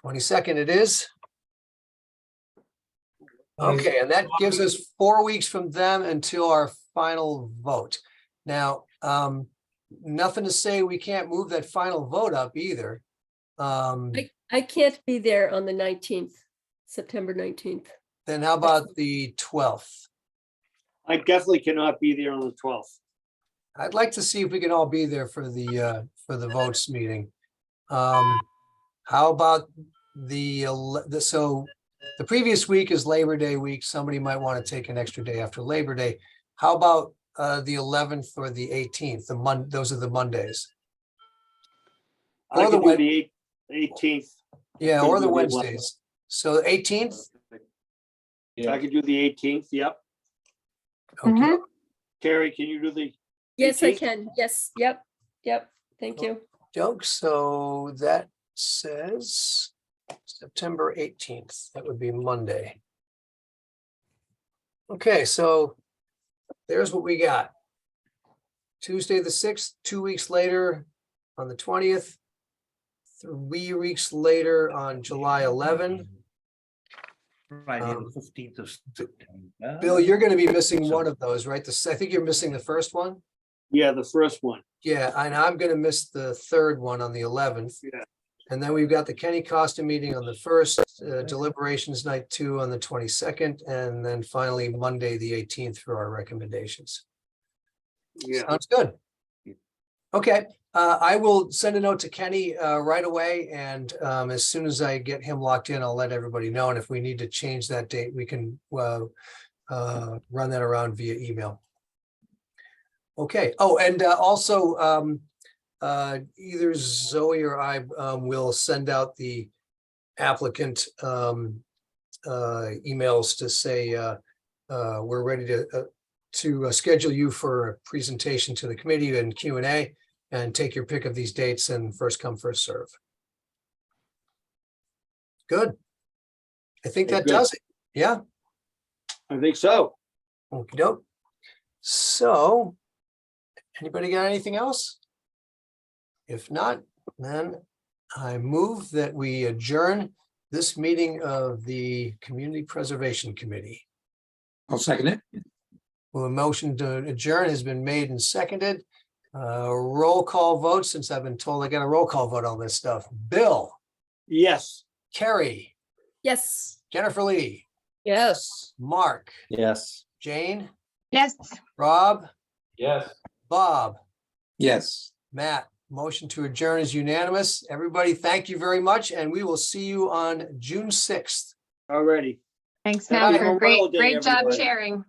22nd it is. Okay, and that gives us 4 weeks from them until our final vote. Now, nothing to say we can't move that final vote up either. I can't be there on the 19th, September 19th. Then how about the 12th? I definitely cannot be there on the 12th. I'd like to see if we can all be there for the votes meeting. How about so the previous week is Labor Day week. Somebody might want to take an extra day after Labor Day. How about the 11th or the 18th? Those are the Mondays. I Or the can do the 18th. Yeah, Can or do the the Wednesdays. So 18th. I could do the 18th, yep. Okay. Terry, can you do the? Yes, I 18th? can. Yes, yep. Thank you. Joke. So that says September 18th. That would be Monday. Okay, so there's what we got. Tuesday, the 6th, 2 weeks later on the 20th, 3 weeks later on July 11. Friday, the 15th of September. Bill, you're going to be missing one of those, right? I think you're missing the first one. Yeah, the first one. Yeah, and I'm going to miss the third one on the 11th. Yeah. And then we've got the Kenny Costa meeting on the 1st, deliberations night 2 on the 22nd, and then finally Monday, the 18th for our recommendations. Yeah. Sounds good. Okay, I will send a note to Kenny right away, and as soon as I get him locked in, I'll let everybody know. And if we need to change that date, we can run that around via email. Okay. Oh, and also either Zoe or I will send out the applicant emails to say we're ready to schedule you for a presentation to the committee and Q&A, and take your pick of these dates and first come, first serve. Good. I think Okay, that good. does it. Yeah. I think so. Okey doke. So, anybody got anything else? If not, then I move that we adjourn this meeting of the Community Preservation Committee. I'll second it. Well, a motion to adjourn has been made and seconded. Roll call vote, since I've been told I got a roll call vote on this stuff. Bill, Yes. Carrie, Yes. Jennifer Lee, Yes. Mark, Yes. Jane, Yes. Rob, Yes. Bob, Yes. Matt. Motion to adjourn is unanimous. Everybody, thank you very much, and we will see you on June 6th. Already. Thanks, Happy Matt, for Memorial Day, great job everybody. sharing.